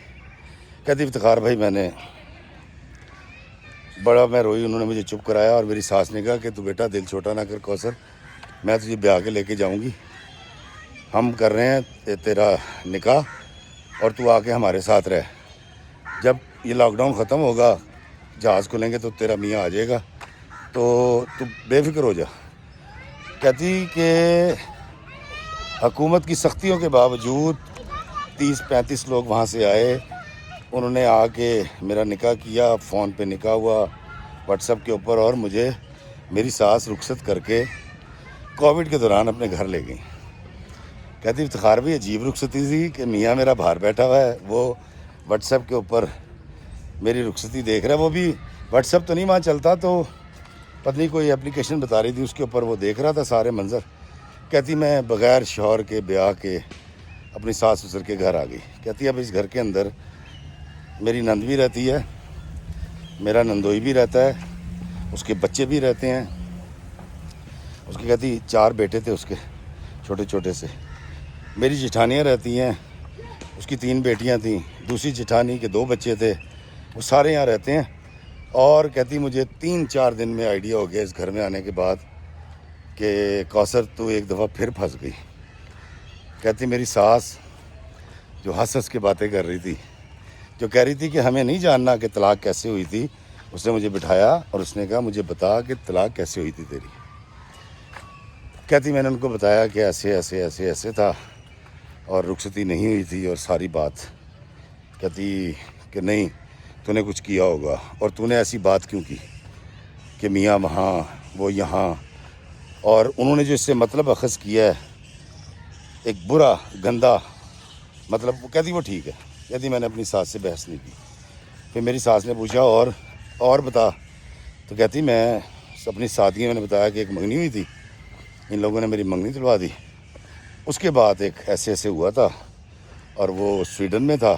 [SPEAKER 1] کہتی افتخار بھائی میں روئی, انہوں نے مجھے چپ کرایا اور میری ساس نے کہا کہ تو بیٹا دل چھوٹا نہ کر کوثر, میں تجھے بیاہ کے لے کے جاؤں گی, ہم کر رہے ہیں تیرا نکاح اور تو آ کے ہمارے ساتھ رہ. جب یہ لاک ڈاؤن ختم ہوگا, جہاز کھلیں گے تو تیرا میاں آ جائے گا, تو بے فکر ہو جا. کہتی کہ حکومت کی سختیوں کے باوجود 30-35 لوگ وہاں سے آئے, انہوں نے آ کے میرا نکاح کیا, فون پہ نکاح ہوا, واٹس ایپ کے اوپر, اور مجھے میری ساس رخصت کر کے کووڈ کے دوران اپنے گھر لے گئیں. کہتی افتخار بھی عجیب رخصتی تھی کہ میاں میرا باہر بیٹھا ہوا ہے, وہ واٹس ایپ کے اوپر میری رخصتی دیکھ رہا ہے. وہ بھی واٹس ایپ تو نہیں وہاں چلتا, تو پتہ نہیں کوئی اپلیکیشن بتا رہی تھی, اس کے اوپر وہ دیکھ رہا تھا سارے منظر. کہتی میں بغیر شوہر کے بیاہ کے اپنی ساس سسر کے گھر آ گئی. کہتی اب اس گھر کے اندر میری نند بھی رہتی ہے, میرا نندوئی بھی رہتا ہے, اس کے بچے بھی رہتے ہیں. اس کے کہتی 4 بیٹے تھے اس کے چھوٹے چھوٹے سے. میری جٹھانیاں رہتی ہیں, اس کی 3 بیٹیاں تھیں, دوسری جٹھانی کے 2 بچے تھے, وہ سارے یہاں رہتے ہیں. اور کہتی مجھے 3-4 دن میں آئیڈیا ہو گیا اس گھر میں آنے کے بعد کہ کوثر تو ایک دفعہ پھر پھنس گئی. کہتی میری ساس جو ہنس کے باتیں کر رہی تھی, جو کہہ رہی تھی کہ ہمیں نہیں جاننا کہ طلاق کیسے ہوئی تھی, اس نے مجھے بٹھایا اور اس نے کہا مجھے بتا کہ طلاق کیسے ہوئی تھی تیری. کہتی میں نے ان کو بتایا کہ ایسے ایسے ایسے ایسے تھا اور رخصتی نہیں ہوئی تھی اور ساری بات. کہتی کہ نہیں تو نے کچھ کیا ہوگا, اور تو نے ایسی بات کیوں کی کہ میاں وہاں وہ یہاں. اور انہوں نے جو اس سے مطلب اخذ کیا ہے ایک برا گندا مطلب, وہ کہتی وہ ٹھیک ہے. کہتی میں نے اپنی ساس سے بحث نہیں کی. پھر میری ساس نے پوچھا اور بتا, تو کہتی میں اپنی ساتھی میں نے بتایا کہ ایک منگنی ہوئی تھی, ان لوگوں نے میری منگنی تلوا دی. اس کے بعد ایک ایسے ہوا تھا اور وہ سویڈن میں تھا,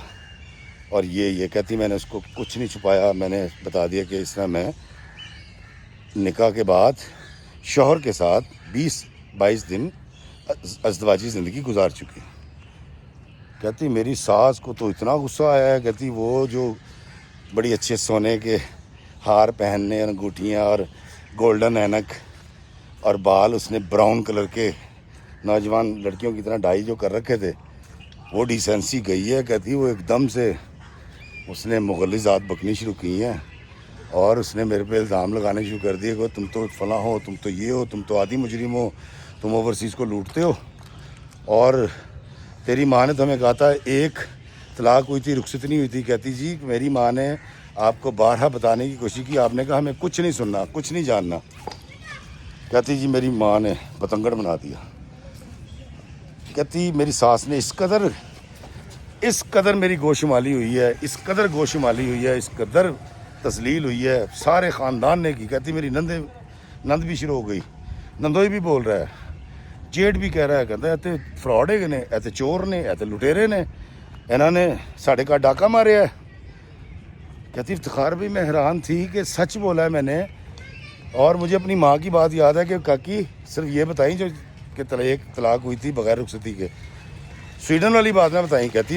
[SPEAKER 1] اور یہ کہتی میں نے اس کو کچھ نہیں چھپایا, میں نے بتا دیا کہ اس طرح میں نکاح کے بعد شوہر کے ساتھ 20-22 دن ازدواجی زندگی گزار چکی. کہتی میری ساس کو تو اتنا غصہ آیا ہے. کہتی وہ جو بڑی اچھے سونے کے ہار پہننے, انگوٹھیاں اور گولڈن اینک اور بال اس نے براؤن کلر کے نوجوان لڑکیوں کی طرح ڈائی جو کر رکھے تھے, وہ ڈیسنسی گئی ہے. کہتی وہ ایک دم سے اس نے مغلظات بکنی شروع کی ہیں اور اس نے میرے پہ الزام لگانے شروع کر دیے کہ تم تو فلاں ہو, تم تو یہ ہو, تم تو آدھی مجرم ہو, تم اوورسیز کو لوٹتے ہو, اور تیری ماں نے تو ہمیں کہا تھا ایک طلاق ہوئی تھی, رخصت نہیں ہوئی تھی. کہتی جی میری ماں نے آپ کو بارہا بتانے کی کوشش کی, آپ نے کہا ہمیں کچھ نہیں سننا, کچھ نہیں جاننا. کہتی جی میری ماں نے پتنگڑ بنا دیا. کہتی میری ساس نے اس قدر میری گوشمالی ہوئی ہے, اس قدر گوشمالی ہوئی ہے, اس قدر تذلیل ہوئی ہے, سارے خاندان نے کی. کہتی میری نند بھی شروع ہو گئی, نندوئی بھی بول رہا ہے, جیٹ بھی کہہ رہا ہے, کہتا ہے ایتے فراڈ ہے نے, ایتے چور نے, ایتے لٹیرے نے, انہوں نے ساڑھے کا ڈاکہ ماریا ہے. کہتی افتخار بھی میں حیران تھی کہ سچ بولا ہے میں نے, اور مجھے اپنی ماں کی بات یاد ہے کہ کاکی صرف یہ بتائیں جو کہ ایک طلاق ہوئی تھی بغیر رخصتی کے, سویڈن والی بات نہ بتائیں. کہتی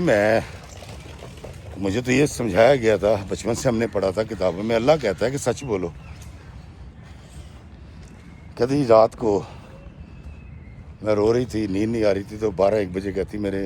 [SPEAKER 1] مجھے تو یہ سمجھایا گیا تھا, بچپن سے ہم نے پڑھا تھا کتابوں میں, اللہ کہتا ہے کہ سچ بولو. کہتی رات کو میں رو رہی تھی, نیند نہیں آ رہی تھی, تو 12-1 بجے کہتی میرے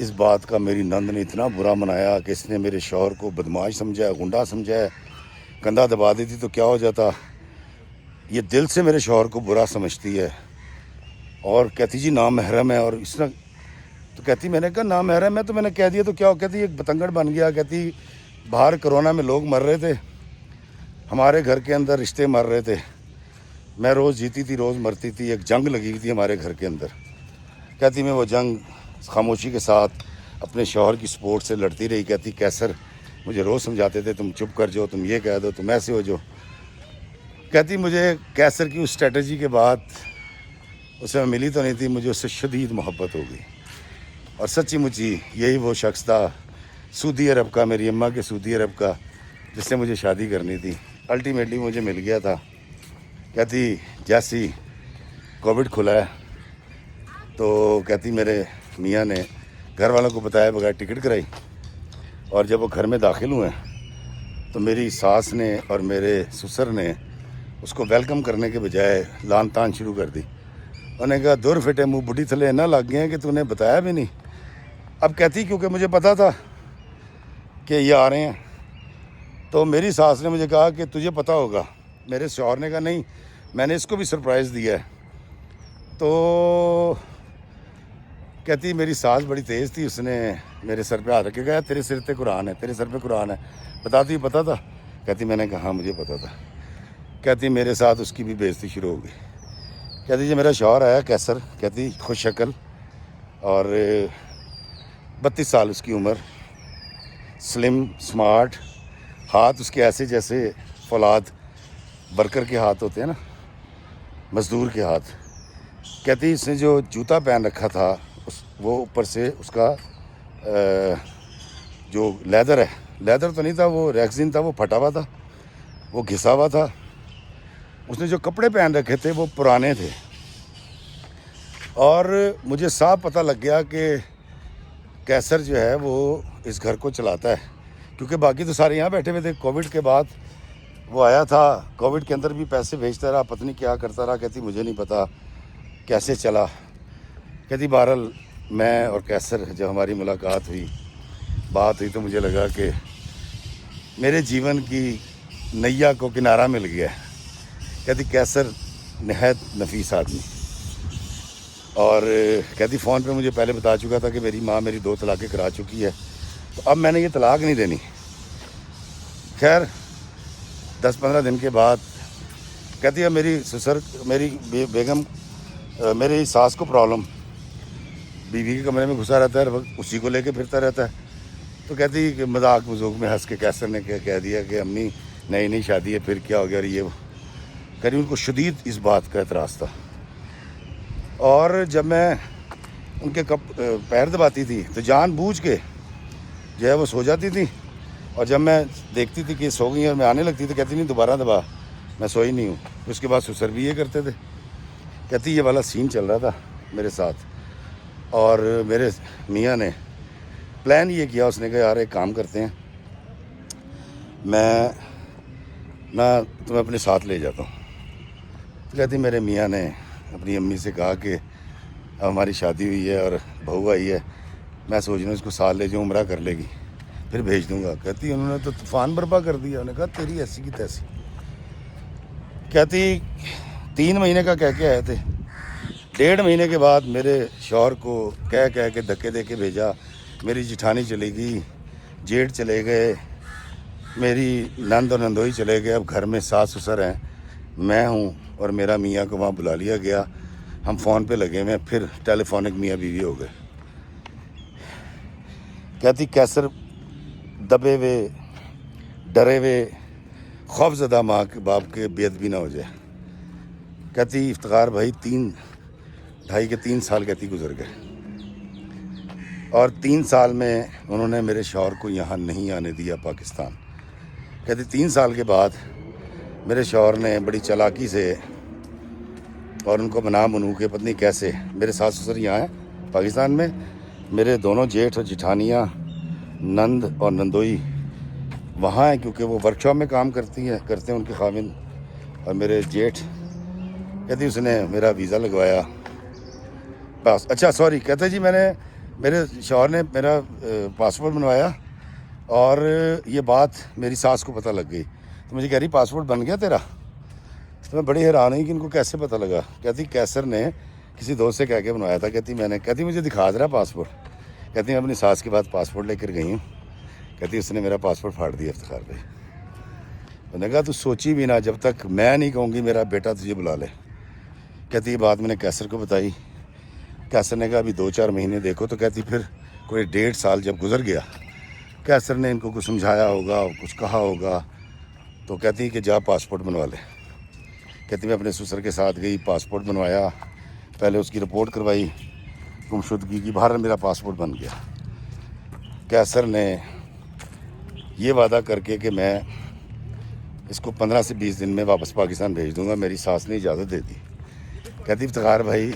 [SPEAKER 1] اس بات کا میری نند نے اتنا برا منایا کہ اس نے میرے شوہر کو بدماش سمجھا ہے, گنڈا سمجھا ہے. کندھا دبا دیتی تو کیا ہو جاتا. یہ دل سے میرے شوہر کو برا سمجھتی ہے اور کہتی جی نامحرم ہے. اور اس طرح تو کہتی, میں نے کہا نامحرم ہے تو میں نے کہہ دیا تو کیا ہو. کہتی ایک بتنگڑ بن گیا. کہتی باہر کرونا میں لوگ مر رہے تھے, ہمارے گھر کے اندر رشتے مر رہے تھے, میں روز جیتی تھی روز مرتی تھی, ایک جنگ لگی ہوئی تھی ہمارے گھر کے اندر. کہتی میں وہ جنگ خاموشی کے ساتھ اپنے شوہر کی سپورٹ سے لڑتی رہی. کہتی کیسر مجھے روز سمجھاتے تھے تم چپ کر جاؤ, تم یہ کہہ دو, تم ایسے ہو جو. کہتی مجھے کیسر کی اس اسٹریٹجی کے بعد, اسے میں ملی تو نہیں تھی, مجھے اس سے شدید محبت ہو گئی. اور سچی مچی یہی وہ شخص تھا سعودی عرب کا, میری اماں کے سعودی عرب کا, جس سے مجھے شادی کرنی تھی. الٹیمیٹلی مجھے مل گیا تھا. کہتی جیسی کووڈ کھلا ہے تو کہتی میرے میاں نے گھر والوں کو بتایا بغیر ٹکٹ کرائی, اور جب وہ گھر میں داخل ہوئے تو میری ساس نے اور میرے سسر نے اس کو ویلکم کرنے کے بجائے لان تان شروع کر دی. انہوں نے کہا دور فٹے منہ بڈھی تھلے نہ لگ گئے ہیں کہ تو نے بتایا بھی نہیں. اب کہتی کیونکہ مجھے پتا تھا کہ یہ آ رہے ہیں, تو میری ساس نے مجھے کہا کہ تجھے پتہ ہوگا. میرے شوہر نے کہا نہیں, میں نے اس کو بھی سرپرائز دیا ہے. تو کہتی میری ساس بڑی تیز تھی, اس نے میرے سر پہ ہاتھ رکھ کے کہا تیرے سر پہ قرآن ہے, تیرے سر پہ قرآن ہے. بتاتی پتہ تھا. کہتی میں نے کہا ہاں مجھے پتہ تھا. کہتی میرے ساتھ اس کی بھی بےعزتی شروع ہو گئی. کہتی جی میرا شوہر آیا کیسر, کہتی خوش شکل اور 32 سال اس کی عمر, سلم سمارٹ, ہاتھ اس کے ایسے جیسے فولاد ورکر کے ہاتھ ہوتے ہیں نا, مزدور کے ہاتھ. کہتی اس نے جو جوتا پہن رکھا تھا وہ اوپر سے اس کا جو لیدر ہے, لیدر تو نہیں تھا وہ ریکزین تھا, وہ پھٹا ہوا تھا, وہ گھسا ہوا تھا. اس نے جو کپڑے پہن رکھے تھے وہ پرانے تھے. اور مجھے صاف پتہ لگ گیا کہ کیسر جو ہے وہ اس گھر کو چلاتا ہے, کیونکہ باقی تو سارے یہاں بیٹھے ہوئے تھے. کووڈ کے بعد وہ آیا تھا, کووڈ کے اندر بھی پیسے بھیجتا رہا, پتہ نہیں کیا کرتا رہا. کہتی مجھے نہیں پتا کیسے چلا. کہتی بہرحال میں اور کیسر جب ہماری ملاقات ہوئی, بات ہوئی, تو مجھے لگا کہ میرے جیون کی نیا کو کنارہ مل گیا. کہتی کیسر نہایت نفیس آدمی, اور کہتی فون پہ مجھے پہلے بتا چکا تھا کہ میری ماں میری 2 طلاقیں کرا چکی ہے, تو اب میں نے یہ طلاق نہیں دینی. خیر 10-15 دن کے بعد کہتی ہے میری بیگم, میری ساس کو پرابلم, بیوی کے کمرے میں گھسا رہتا ہے ہر وقت, اسی کو لے کے پھرتا رہتا ہے. تو کہتی کہ مذاق مذوق میں ہنس کے کیسر نے کہہ دیا کہ امی نئی شادی ہے پھر کیا ہو گیا. اور یہ کہہ رہی ان کو شدید اس بات کا اعتراض تھا. اور جب میں ان کے پیر دباتی تھی تو جان بوجھ کے جو ہے وہ سو جاتی تھی, اور جب میں دیکھتی تھی کہ سو گئی اور میں آنے لگتی تو کہتی نہیں دوبارہ دبا, میں سوئی نہیں ہوں. اس کے بعد سسر بھی یہ کرتے تھے. کہتی یہ والا سین چل رہا تھا میرے ساتھ. اور میرے میاں نے پلان یہ کیا, اس نے کہا یار ایک کام کرتے ہیں, میں تمہیں اپنے ساتھ لے جاتا ہوں. کہتی میرے میاں نے اپنی امی سے کہا کہ ہماری شادی ہوئی ہے اور بہو آئی ہے, میں سوچ رہا ہوں اس کو ساتھ لے جاؤں, عمرہ کر لے گی پھر بھیج دوں گا. کہتی انہوں نے تو طوفان برپا کر دیا. انہوں نے کہا تیری ایسی کی تیسی. کہتی 3 مہینے کا کہہ کے آئے تھے, 1.5 مہینے کے بعد میرے شوہر کو کہہ کے دھکے دے کے بھیجا. میری جٹھانی چلی گئی, جیٹھ چلے گئے, میری نند اور نندوئی چلے گئے. اب گھر میں ساس سسر ہیں, میں ہوں, اور میرا میاں کو وہاں بلا لیا گیا. ہم فون پہ لگے ہوئے, پھر ٹیلی فونک میاں بیوی ہو گئے. کہتی کیسر دبے ہوئے, ڈرے ہوئے, خوف زدہ ماں کے باپ کے بے ادبی نہ ہو جائے. کہتی افتخار بھائی 3 سال کہتی گزر گئے, اور 3 سال میں انہوں نے میرے شوہر کو یہاں نہیں آنے دیا پاکستان. کہتی 3 سال کے بعد میرے شوہر نے بڑی چالاکی سے اور ان کو بنا بنو کے پتہ نہیں کیسے, میرے ساس سسر یہاں ہیں پاکستان میں, میرے دونوں جیٹھ اور جٹھانیاں نند اور نندوئی وہاں ہیں کیونکہ وہ ورک شاپ میں کام کرتے ہیں ان کے خاوند. اور میرے جیٹھ کہتی اس نے میرا ویزا لگوایا بس. اچھا سوری, کہتے جی میں نے میرے شوہر نے میرا پاسپورٹ بنوایا اور یہ بات میری ساس کو پتہ لگ گئی، تو مجھے کہہ رہی پاسپورٹ بن گیا تیرا؟ تو میں بڑی حیران ہوئی کہ ان کو کیسے پتہ لگا۔ کہتی کیسر نے کسی دوست سے کہہ کے بنوایا تھا۔ کہتی مجھے دکھا دے رہا پاسپورٹ۔ کہتی میں اپنی ساس کے بعد پاسپورٹ لے کر گئی ہوں، کہتی اس نے میرا پاسپورٹ پھاڑ دیا افتخار بھائی۔ میں نے کہا تو سوچی بھی نہ، جب تک میں نہیں کہوں گی میرا بیٹا تجھے بلا لے۔ کہتی یہ بات میں نے کیسر کو بتائی۔ کیسر نے کہا ابھی 2-4 مہینے دیکھو۔ تو کہتی پھر کوئی 1.5 سال جب گزر گیا، کیسر نے ان کو کچھ سمجھایا ہوگا، کچھ کہا ہوگا، تو کہتی کہ جا پاسپورٹ بنوا لے۔ کہتی میں اپنے سسر کے ساتھ گئی، پاسپورٹ بنوایا، پہلے اس کی رپورٹ کروائی گمشدگی کی، باہر میرا پاسپورٹ بن گیا۔ کیسر نے یہ وعدہ کر کے کہ میں اس کو 15 سے 20 دن میں واپس پاکستان بھیج دوں گا، میری ساس نے اجازت دے دی۔ کہتی افتخار بھائی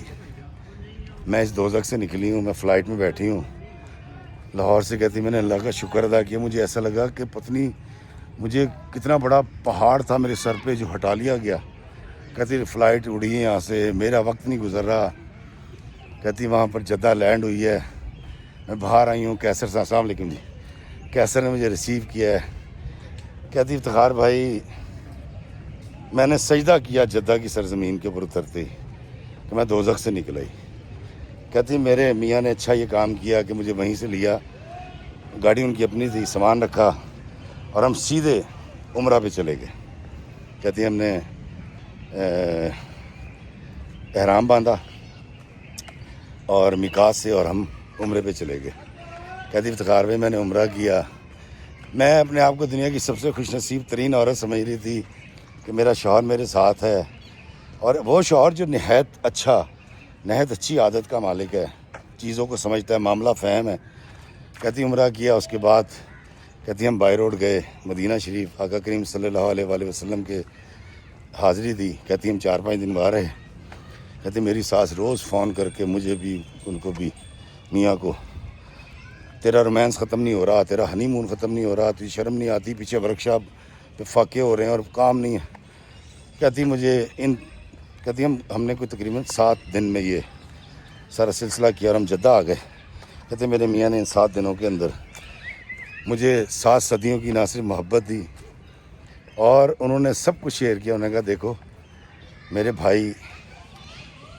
[SPEAKER 1] میں اس دوزخ سے نکلی ہوں، میں فلائٹ میں بیٹھی ہوں لاہور سے۔ کہتی میں نے اللہ کا شکر ادا کیا، مجھے ایسا لگا کہ پتنی مجھے کتنا بڑا پہاڑ تھا میرے سر پہ جو ہٹا لیا گیا۔ کہتی فلائٹ اڑی ہے یہاں سے، میرا وقت نہیں گزر رہا۔ کہتی وہاں پر جدہ لینڈ ہوئی ہے، میں باہر آئی ہوں کیسر سے، السلام علیکم جی، کیسر نے مجھے ریسیو کیا ہے۔ کہتی افتخار بھائی میں نے سجدہ کیا جدہ کی سرزمین کے اوپر اترتے ہی کہ میں دوزخ سے نکل آئی۔ کہتی میرے میاں نے اچھا یہ کام کیا کہ مجھے وہیں سے لیا، گاڑی ان کی اپنی تھی، سامان رکھا اور ہم سیدھے عمرہ پہ چلے گئے۔ کہتی ہم نے احرام باندھا اور میقات سے اور ہم عمرے پہ چلے گئے۔ کہتی افتخار بھائی میں نے عمرہ کیا، میں اپنے آپ کو دنیا کی سب سے خوش نصیب ترین عورت سمجھ رہی تھی کہ میرا شوہر میرے ساتھ ہے، اور وہ شوہر جو نہایت اچھی عادت کا مالک ہے، چیزوں کو سمجھتا ہے، معاملہ فہم ہے۔ کہتی عمرہ کیا، اس کے بعد کہتی ہم بائی روڈ گئے مدینہ شریف، آقا کریم صلی اللہ علیہ وآلہ وسلم کے حاضری دی۔ کہتی ہم 4-5 دن باہر رہے۔ کہتی میری ساس روز فون کر کے مجھے بھی ان کو بھی میاں کو، تیرا رومانس ختم نہیں ہو رہا، تیرا ہنی مون ختم نہیں ہو رہا، تجھے شرم نہیں آتی، پیچھے ورکشاپ پہ فاقے ہو رہے ہیں اور کام نہیں ہے۔ کہتی کہتی ہم نے کوئی تقریباً 7 دن میں یہ سارا سلسلہ کیا اور ہم جدہ آ گئے۔ کہتے میرے میاں نے ان 7 دنوں کے اندر مجھے 7 صدیوں کی نہ صرف محبت دی، اور انہوں نے سب کچھ شیئر کیا۔ انہوں نے کہا دیکھو میرے بھائی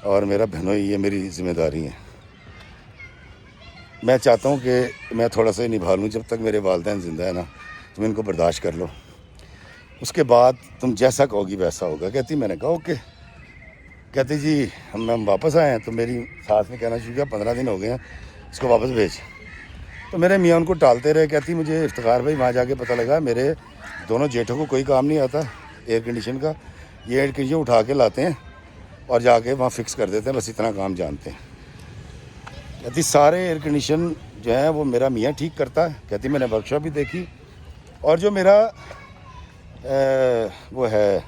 [SPEAKER 1] اور میرا بہنوئی یہ میری ذمہ داری ہیں، میں چاہتا ہوں کہ میں تھوڑا سا ہی نبھا لوں، جب تک میرے والدین زندہ ہیں نا تم ان کو برداشت کر لو، اس کے بعد تم جیسا کہو گی ویسا ہوگا۔ کہتی میں نے کہا اوکے۔ کہتی جی ہم واپس آئے ہیں، تو میری ساس نے کہنا شروع کیا 15 دن ہو گئے ہیں اس کو واپس بھیج۔ تو میرے میاں ان کو ٹالتے رہے۔ کہتی مجھے افتخار بھائی وہاں جا کے پتہ لگا میرے دونوں جیٹھوں کو کوئی کام نہیں آتا ایئر کنڈیشن کا، یہ ایئر کنڈیشن اٹھا کے لاتے ہیں اور جا کے وہاں فکس کر دیتے ہیں، بس اتنا کام جانتے ہیں۔ کہتی سارے ایئر کنڈیشن جو ہیں وہ میرا میاں ٹھیک کرتا ہے۔ کہتی میں نے ورکشاپ بھی دیکھی، اور جو میرا وہ ہے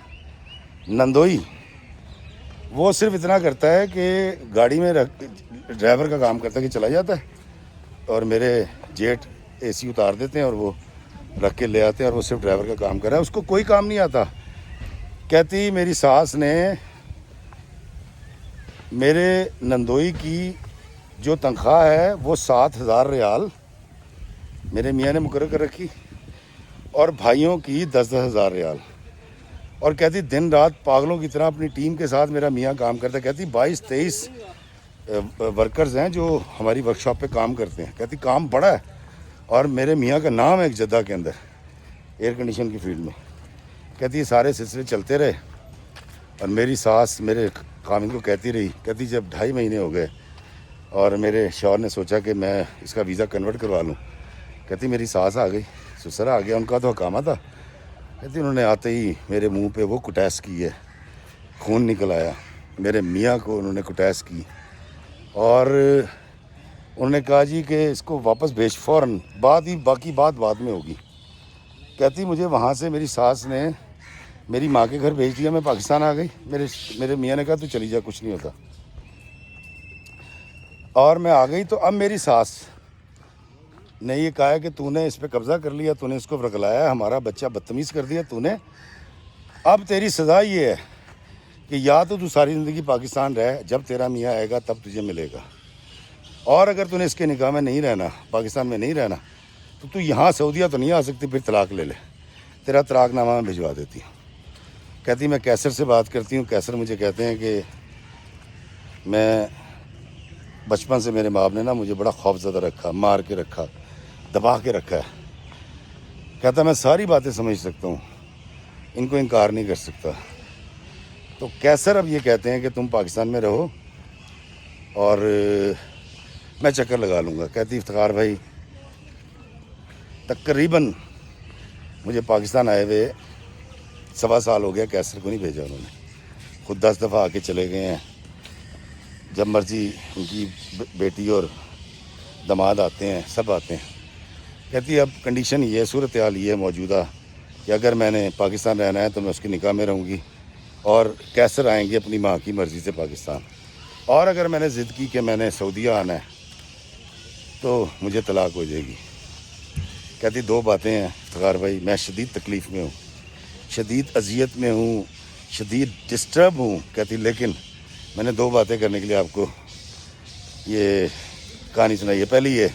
[SPEAKER 1] نندوئی، وہ صرف اتنا کرتا ہے کہ گاڑی میں ڈرائیور کا کام کرتا ہے کہ چلا جاتا ہے، اور میرے جیٹ اے سی اتار دیتے ہیں اور وہ رکھ کے لے آتے ہیں، اور وہ صرف ڈرائیور کا کام کر رہا ہے، اس کو کوئی کام نہیں آتا۔ کہتی میری ساس نے میرے نندوئی کی جو تنخواہ ہے وہ 7,000 ریال میرے میاں نے مقرر کر رکھی، اور بھائیوں کی 10,000 ریال، اور کہتی دن رات پاگلوں کی طرح اپنی ٹیم کے ساتھ میرا میاں کام کرتا ہے۔ کہتی 22-23 ورکرز ہیں جو ہماری ورکشاپ پہ کام کرتے ہیں۔ کہتی کام بڑا ہے، اور میرے میاں کا نام ہے ایک جدہ کے اندر ایئر کنڈیشن کی فیلڈ میں۔ کہتی یہ سارے سلسلے چلتے رہے، اور میری ساس میرے خامد کو کہتی رہی۔ کہتی جب 2.5 مہینے ہو گئے اور میرے شوہر نے سوچا کہ میں اس کا ویزا کنورٹ کروا لوں، کہتی میری ساس آ گئی، سسر آ گیا، ان کا تو حکامہ تھا۔ کہتی انہوں نے آتے ہی میرے منہ پہ وہ کٹیس کی ہے، خون نکل آیا، میرے میاں کو انہوں نے کٹیس کی، اور انہوں نے کہا جی کہ اس کو واپس بھیج فوراً، باقی بات بعد میں ہوگی۔ کہتی مجھے وہاں سے میری ساس نے میری ماں کے گھر بھیج دیا، میں پاکستان آ گئی۔ میرے میاں نے کہا تو چلی جا، کچھ نہیں ہوتا، اور میں آ گئی۔ تو اب میری ساس نے یہ کہا ہے کہ تو نے اس پہ قبضہ کر لیا، تو نے اس کو ورگلایا، ہمارا بچہ بدتمیز کر دیا تو نے، اب تیری سزا یہ ہے کہ یا تو ساری زندگی پاکستان رہ، جب تیرا میاں آئے گا تب تجھے ملے گا، اور اگر تو نے اس کے نکاح میں نہیں رہنا، پاکستان میں نہیں رہنا، تو یہاں سعودیہ تو نہیں آ سکتی، پھر طلاق لے لے، تیرا طلاق نامہ میں بھجوا دیتی ہوں۔ کہتی میں کیسر سے بات کرتی ہوں، کیسر مجھے کہتے ہیں کہ میں بچپن سے میرے باپ نے نا مجھے بڑا خوف زدہ رکھا، مار کے رکھا، دبا کے رکھا ہے۔ کہتا میں ساری باتیں سمجھ سکتا ہوں، ان کو انکار نہیں کر سکتا۔ تو کیسر اب یہ کہتے ہیں کہ تم پاکستان میں رہو اور میں چکر لگا لوں گا۔ کہتی افتخار بھائی تقریباً مجھے پاکستان آئے ہوئے 1.25 سال ہو گیا، کیسر کو نہیں بھیجا انہوں نے، خود 10 دفعہ آ کے چلے گئے ہیں، جب مرضی ان کی بیٹی اور داماد آتے ہیں، سب آتے ہیں۔ کہتی اب کنڈیشن یہ ہے، صورتحال یہ ہے موجودہ کہ اگر میں نے پاکستان رہنا ہے تو میں اس کے نکاح میں رہوں گی، اور کیسر آئیں گے اپنی ماں کی مرضی سے پاکستان، اور اگر میں نے ضد کی کہ میں نے سعودیہ آنا ہے تو مجھے طلاق ہو جائے گی۔ کہتی 2 باتیں ہیں افتخار بھائی، میں شدید تکلیف میں ہوں، شدید اذیت میں ہوں، شدید ڈسٹرب ہوں۔ کہتی لیکن میں نے 2 باتیں کرنے کے لیے آپ کو یہ کہانی سنائی ہے۔ پہلی یہ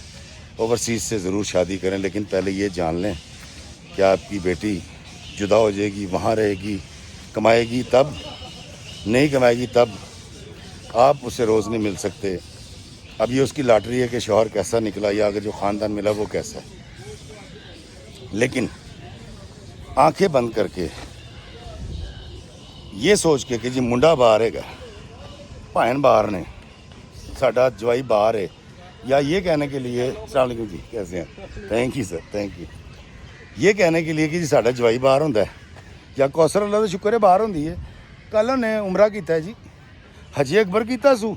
[SPEAKER 1] اوورسیز سے ضرور شادی کریں، لیکن پہلے یہ جان لیں کہ آپ کی بیٹی جدا ہو جائے گی، وہاں رہے گی، کمائے گی تب، نہیں کمائے گی تب، آپ اسے روز نہیں مل سکتے۔ اب یہ اس کی لاٹری ہے کہ شوہر کیسا نکلا، یا اگر جو خاندان ملا وہ کیسا ہے۔ لیکن آنکھیں بند کر کے یہ سوچ کے کہ جی منڈا باہر ہے گا، بھائن باہر نے، ساڈا جوائی باہر ہے، یا یہ کہنے کے لیے السلام علیکم جی کیسے ہیں، thank you sir thank you, یہ کہنے کے لیے کہ جی ساڈا جوائی باہر ہوندا ہے، یا کوثر اللہ کا شکر ہے باہر ہوندی ہے، کل انہیں عمرہ کیتا ہے جی، حج اکبر کیتا سو۔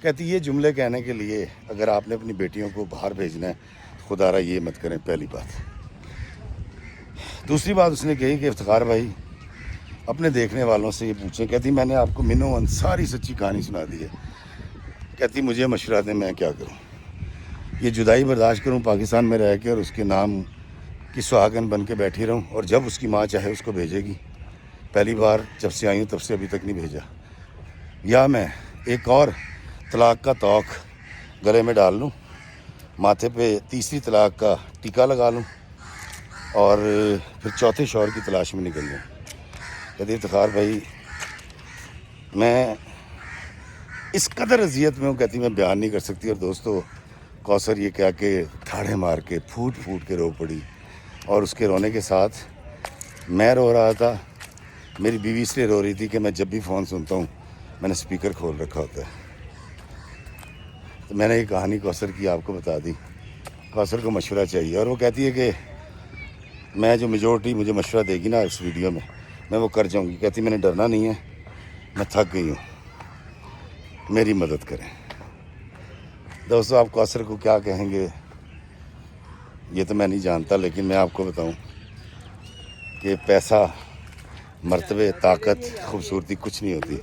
[SPEAKER 1] کہتی یہ جملے کہنے کے لیے اگر آپ نے اپنی بیٹیوں کو باہر بھیجنا ہے، خدا را یہ مت کریں، پہلی بات۔ دوسری بات اس نے کہی کہ افتخار بھائی اپنے دیکھنے والوں سے یہ پوچھیں۔ کہتی میں نے آپ کو منو من ساری سچی کہانی سنا دی ہے۔ کہتی مجھے مشورہ دیں میں کیا کروں، یہ جدائی برداشت کروں پاکستان میں رہ کے اور اس کے نام کی سہاگن بن کے بیٹھی رہوں، اور جب اس کی ماں چاہے اس کو بھیجے گی، پہلی بار جب سے آئی ہوں تب سے ابھی تک نہیں بھیجا، یا میں ایک اور طلاق کا توق گلے میں ڈال لوں، ماتھے پہ تیسری طلاق کا ٹیکہ لگا لوں، اور پھر چوتھے شوہر کی تلاش میں نکل لوں۔ کہتی افتخار بھائی میں اس قدر اذیت میں ہوں، کہتی میں بیان نہیں کر سکتی۔ اور دوستو کوثر یہ کہہ کے ٹھاڑے مار کے پھوٹ پھوٹ کے رو پڑی، اور اس کے رونے کے ساتھ میں رو رہا تھا۔ میری بیوی اس لیے رو رہی تھی کہ میں جب بھی فون سنتا ہوں میں نے سپیکر کھول رکھا ہوتا ہے۔ تو میں نے یہ کہانی کوثر کی آپ کو بتا دی۔ کوثر کو مشورہ چاہیے، اور وہ کہتی ہے کہ میں جو میجورٹی مجھے مشورہ دے گی نا اس ویڈیو میں وہ کر جاؤں گی۔ کہتی میں نے ڈرنا نہیں ہے، میں تھک گئی ہوں، میری مدد کریں۔ دوستو آپ کوثر کو کیا کہیں گے یہ تو میں نہیں جانتا، لیکن میں آپ کو بتاؤں کہ پیسہ، مرتبے، طاقت، خوبصورتی کچھ نہیں ہوتی،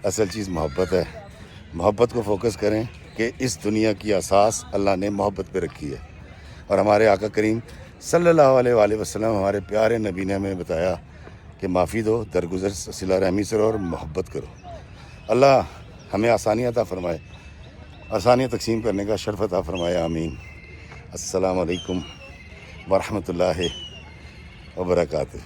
[SPEAKER 1] اصل چیز محبت ہے۔ محبت کو فوکس کریں کہ اس دنیا کی اساس اللہ نے محبت پہ رکھی ہے، اور ہمارے آقا کریم صلی اللہ علیہ وآلہ وسلم ہمارے پیارے نبی نے ہمیں بتایا کہ معافی دو، درگزر صلہ رحمی سے رہو اور محبت کرو۔ اللہ ہمیں آسانیاں عطا فرمائے، آسانیاں تقسیم کرنے کا شرف عطا فرمائے، آمین۔ السلام علیکم ورحمۃ اللہ وبرکاتہ۔